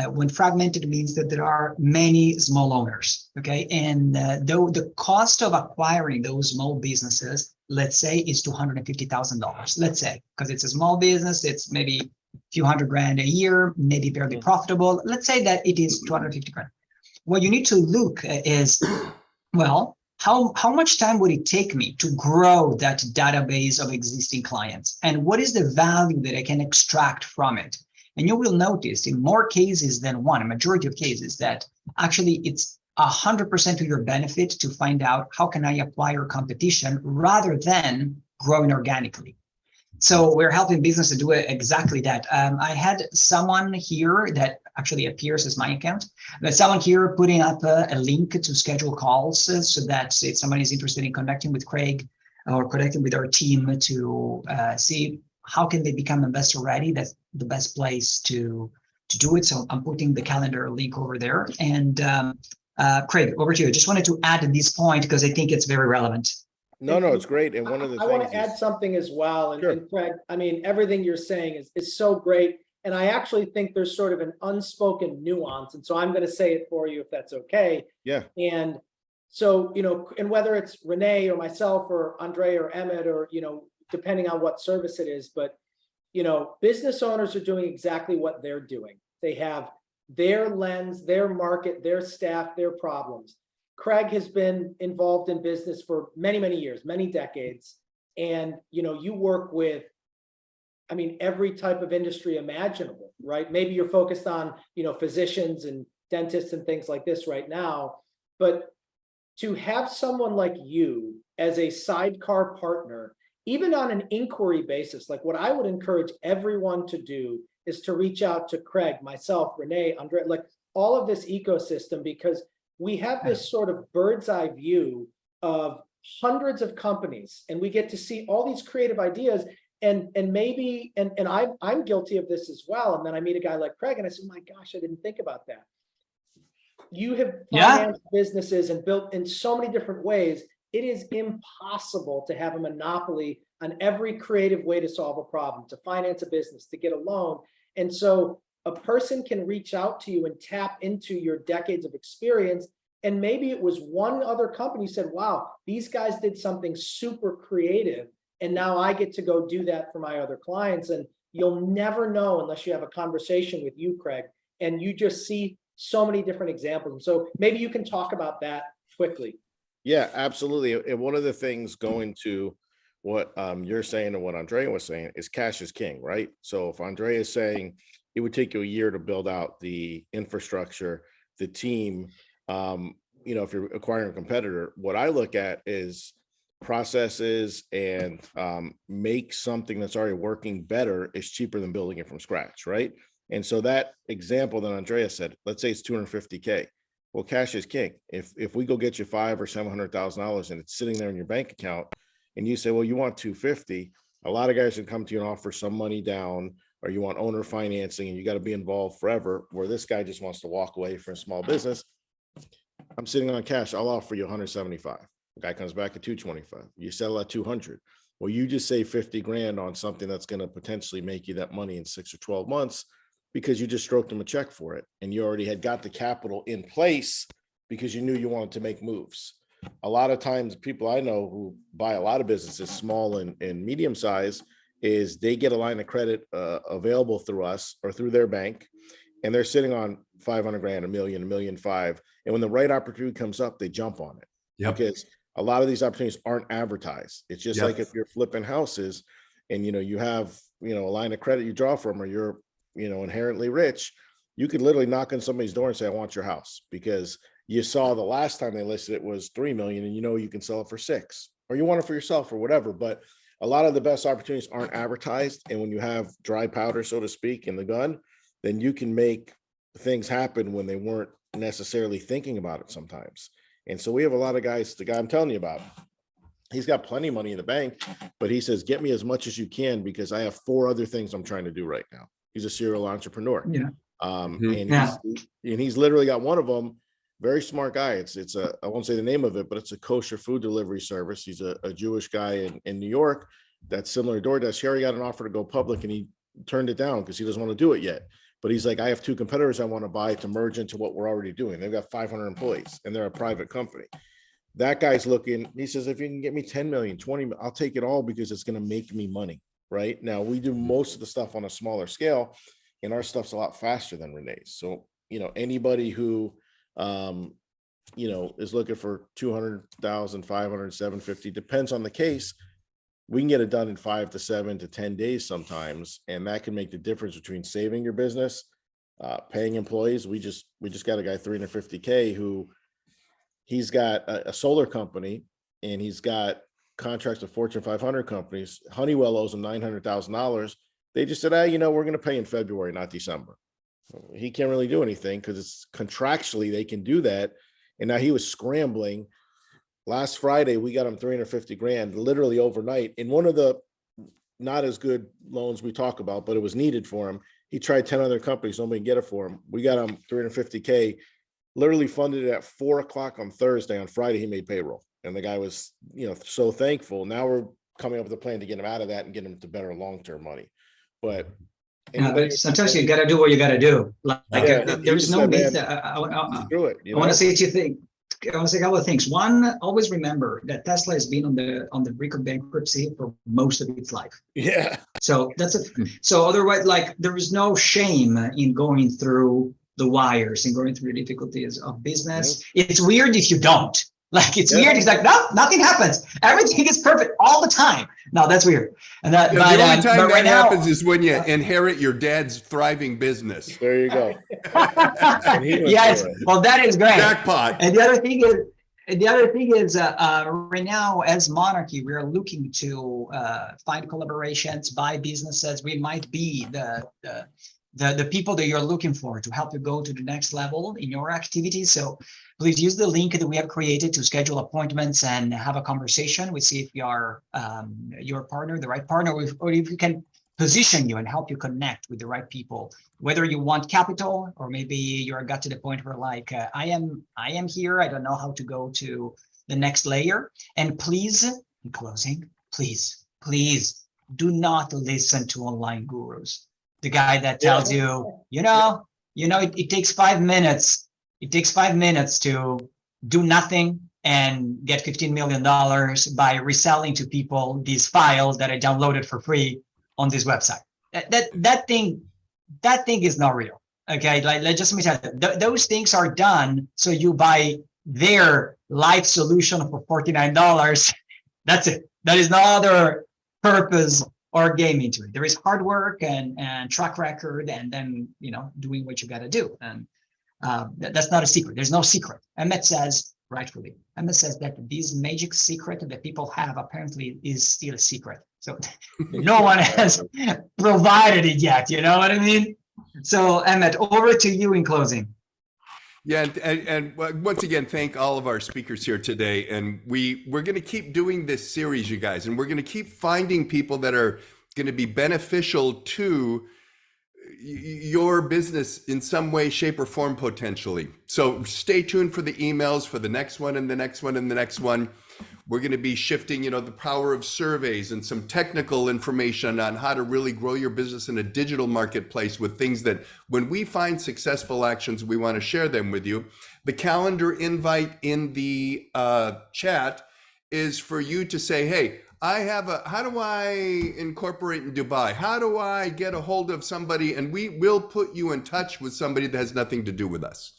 when fragmented means that there are many small owners, okay? And though the cost of acquiring those small businesses, let's say, is $250,000, let's say, because it's a small business, it's maybe a few hundred grand a year, maybe barely profitable. Let's say that it is 250 grand. What you need to look is, well, how much time would it take me to grow that database of existing clients? And what is the value that I can extract from it? And you will notice in more cases than one, a majority of cases, that actually it's 100% to your benefit to find out how can I acquire competition rather than growing organically. So we're helping businesses do exactly that. I had someone here that actually appears as my account, but someone here putting up a link to schedule calls so that if somebody is interested in connecting with Craig or connecting with our team to see how can they become investor ready. That's the best place to do it. So I'm putting the calendar link over there. And Craig, over to you. I just wanted to add this point because I think it's very relevant. No, it's great. And one of the I things want to add something as well. Sure. And Craig, I mean, everything you're saying is so great. And I actually think there's sort of an unspoken nuance. And so I'm going to say it for you if that's okay. Yeah. And so, and whether it's Rene or myself or Andre or Emmett or, depending on what service it is, but, business owners are doing exactly what they're doing. They have their lens, their market, their staff, their problems. Craig has been involved in business for many, many years, many decades. And, you work with, every type of industry imaginable, right? Maybe you're focused on, physicians and dentists and things like this right now, but to have someone like you as a sidecar partner, even on an inquiry basis, like what I would encourage everyone to do is to reach out to Craig, myself, Rene, Andre, like all of this ecosystem, because we have this sort of bird's eye view of hundreds of companies, and we get to see all these creative ideas. And maybe, and I'm guilty of this as well. And then I meet a guy like Craig and I say, my gosh, I didn't think about that. You have financed businesses and built in so many different ways. It is impossible to have a monopoly on every creative way to solve a problem, to finance a business, to get a loan. And so a person can reach out to you and tap into your decades of experience. And maybe it was one other company said, wow, these guys did something super creative. And now I get to go do that for my other clients. And you'll never know unless you have a conversation with you, Craig, and you just see so many different examples. So maybe you can talk about that quickly. Yeah, absolutely. And one of the things going to what you're saying and what Andrea was saying is cash is king, right? So if Andrea is saying it would take you a year to build out the infrastructure, the team, if you're acquiring a competitor, what I look at is processes and make something that's already working better is cheaper than building it from scratch, right? And so that example that Andrea said, let's say it's $250K. Well, cash is king. If we go get you $500,000 or $700,000 and it's sitting there in your bank account, and you say, well, you want 250, a lot of guys can come to you and offer some money down, or you want owner financing and you got to be involved forever, where this guy just wants to walk away from a small business. I'm sitting on cash. I'll offer you 175. The guy comes back at 225. You settle at 200. Well, you just save 50 grand on something that's going to potentially make you that money in 6 or 12 months because you just stroked him a check for it. And you already had got the capital in place because you knew you wanted to make moves. A lot of times people I know who buy a lot of businesses, small and medium size, is they get a line of credit available through us or through their bank. And they're sitting on 500 grand, $1 million, $1.5 million. And when the right opportunity comes up, they jump on it. Yep. Because a lot of these opportunities aren't advertised. It's just like if you're flipping houses and, you have, a line of credit you draw from, or you're, inherently rich, you could literally knock on somebody's door and say, I want your house, because you saw the last time they listed it was 3 million and you can sell it for 6, or you want it for yourself or whatever. But a lot of the best opportunities aren't advertised. And when you have dry powder, so to speak, in the gun, then you can make things happen when they weren't necessarily thinking about it sometimes. And so we have a lot of guys, the guy I'm telling you about, he's got plenty of money in the bank, but he says, get me as much as you can because I have 4 other things I'm trying to do right now. He's a serial entrepreneur. Yeah. And he's literally got one of them. Very smart guy. It's I won't say the name of it, but it's a kosher food delivery service. He's a Jewish guy in New York that's similar to DoorDash. He already got an offer to go public and he turned it down because he doesn't want to do it yet. But he's like, I have 2 competitors I want to buy to merge into what we're already doing. They've got 500 employees and they're a private company. That guy's looking, he says, if you can get me 10 million, 20, I'll take it all because it's going to make me money. Right now, we do most of the stuff on a smaller scale and our stuff's a lot faster than Renee's. So, anybody who, is looking for 200,000, 500, 750, depends on the case. We can get it done in 5 to 7 to 10 days sometimes. And that can make the difference between saving your business, paying employees. We just got a guy $350K who he's got a solar company and he's got contracts with Fortune 500 companies. Honeywell owes him $900,000. They just said, we're going to pay in February, not December. He can't really do anything because it's contractually they can do that. And now he was scrambling. Last Friday, we got him 350 grand, literally overnight. In one of the not as good loans we talk about, but it was needed for him. He tried 10 other companies, nobody can get it for him. We got him 350K, literally funded it at 4:00 on Thursday. On Friday, he made payroll. And the guy was, so thankful. Now we're coming up with a plan to get him out of that and get him to better long-term money. But but sometimes you got to do what you got to do. There's no myth. Screw it. I want to say 2 things. I want to say a couple of things. One, always remember that Tesla has been on the brink of bankruptcy for most of its life. Yeah. So so otherwise, there is no shame in going through the wires and going through the difficulties of business. It's weird if you don't. It's weird. It's like, no, nothing happens. Everything is perfect all the time. No, that's weird. And that, the only time that right happens is when you inherit your dad's thriving business. There you go. Yes, well, that is great. Jackpot. And the other thing is, right now as Monarchy, we are looking to find collaborations, buy businesses. We might be the people that you're looking for to help you go to the next level in your activities. So please use the link that we have created to schedule appointments and have a conversation. We see if you are your partner, the right partner, or if we can position you and help you connect with the right people. Whether you want capital or maybe you're got to the point where I am here. I don't know how to go to the next layer. And please, in closing, please do not listen to online gurus. The guy that tells you, it takes 5 minutes. It takes 5 minutes to do nothing and get $15 million by reselling to people these files that I downloaded for free on this website. That thing is not real. Okay, let's just tell you, those things are done so you buy their life solution for $49. That's it. That is no other purpose or game into it. There is hard work and track record, and then doing what you got to do. And that's not a secret. There's no secret. Emmett says, rightfully, that this magic secret that people have apparently is still a secret. So no one has provided it yet. You know what I mean? So Emmett, over to you in closing. Yeah, and once again, thank all of our speakers here today. And we're going to keep doing this series, you guys, and we're going to keep finding people that are going to be beneficial to your business in some way, shape, or form, potentially. So stay tuned for the emails for the next one and the next one and the next one. We're going to be shifting, the power of surveys and some technical information on how to really grow your business in a digital marketplace with things that when we find successful actions, we want to share them with you. The calendar invite in the chat is for you to say, hey, how do I incorporate in Dubai? How do I get a hold of somebody? And we will put you in touch with somebody that has nothing to do with us.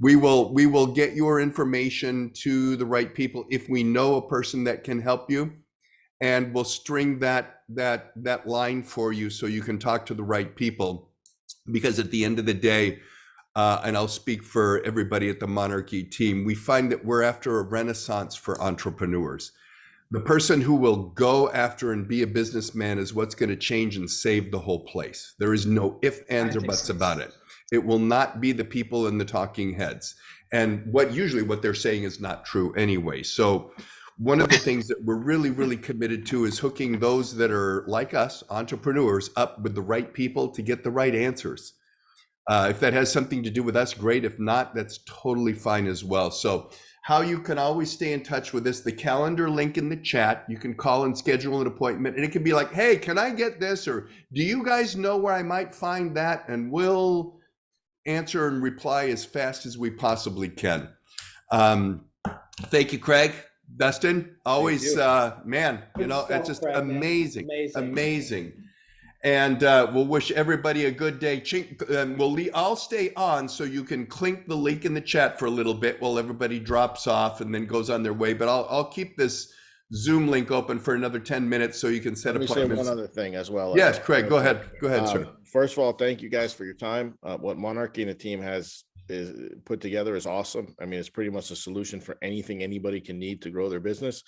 We will get your information to the right people if we know a person that can help you, and we'll string that line for you so you can talk to the right people. Because at the end of the day, and I'll speak for everybody at the Monarchy team, we find that we're after a renaissance for entrepreneurs. The person who will go after and be a businessman is what's going to change and save the whole place. There is no ifs, ands, or buts about it. It will not be the people in the talking heads. And what they're saying is not true anyway. So one of the things that we're really, really committed to is hooking those that are like us, entrepreneurs, up with the right people to get the right answers. If that has something to do with us, great. If not, that's totally fine as well. So how you can always stay in touch with us, the calendar link in the chat. You can call and schedule an appointment, and it can be like, hey, can I get this? Or do you guys know where I might find that? And we'll answer and reply as fast as we possibly can. Thank you, Craig. Dustin, always, man, you know, it's just Craig, man. amazing. And we'll wish everybody a good day. I'll stay on so you can clink the link in the chat for a little bit while everybody drops off and then goes on their way. But I'll keep this Zoom link open for another 10 minutes so you can set Let me say appointments. one other thing as well. Yes, Craig, go ahead. Go ahead, sir. First of all, thank you guys for your time. What Monarchy and the team is put together is awesome. I mean, it's pretty much a solution for anything anybody can need to grow their business.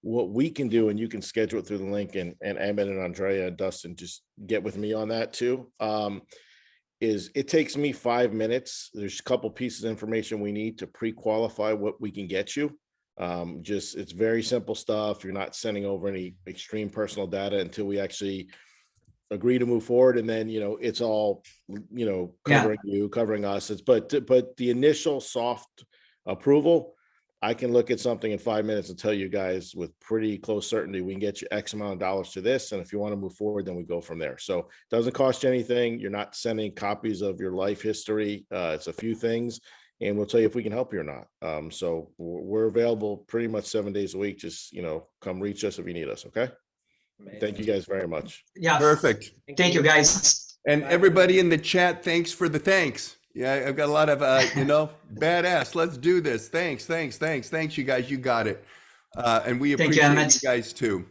What we can do, and you can schedule it through the link, and Emmett and Andrea and Dustin just get with me on that too, is it takes me 5 minutes. There's a couple pieces of information we need to pre-qualify what we can get you. It's very simple stuff. You're not sending over any extreme personal data until we actually agree to move forward. And then, it's all, covering you, covering us. But the initial soft approval, I can look at something in 5 minutes and tell you guys with pretty close certainty, we can get you X amount of dollars to this. And if you want to move forward, then we go from there. So it doesn't cost you anything. You're not sending copies of your life history. It's a few things, and we'll tell you if we can help you or not. So we're available pretty much 7 days a week. Just, come reach us if you need us. Okay. Amazing. Thank you guys very much. Yeah. Perfect. Thank you, guys. And everybody in the chat, thanks for the thanks. Yeah, I've got a lot of, badass. Let's do this. Thanks, you guys. You got it. And we appreciate you guys too.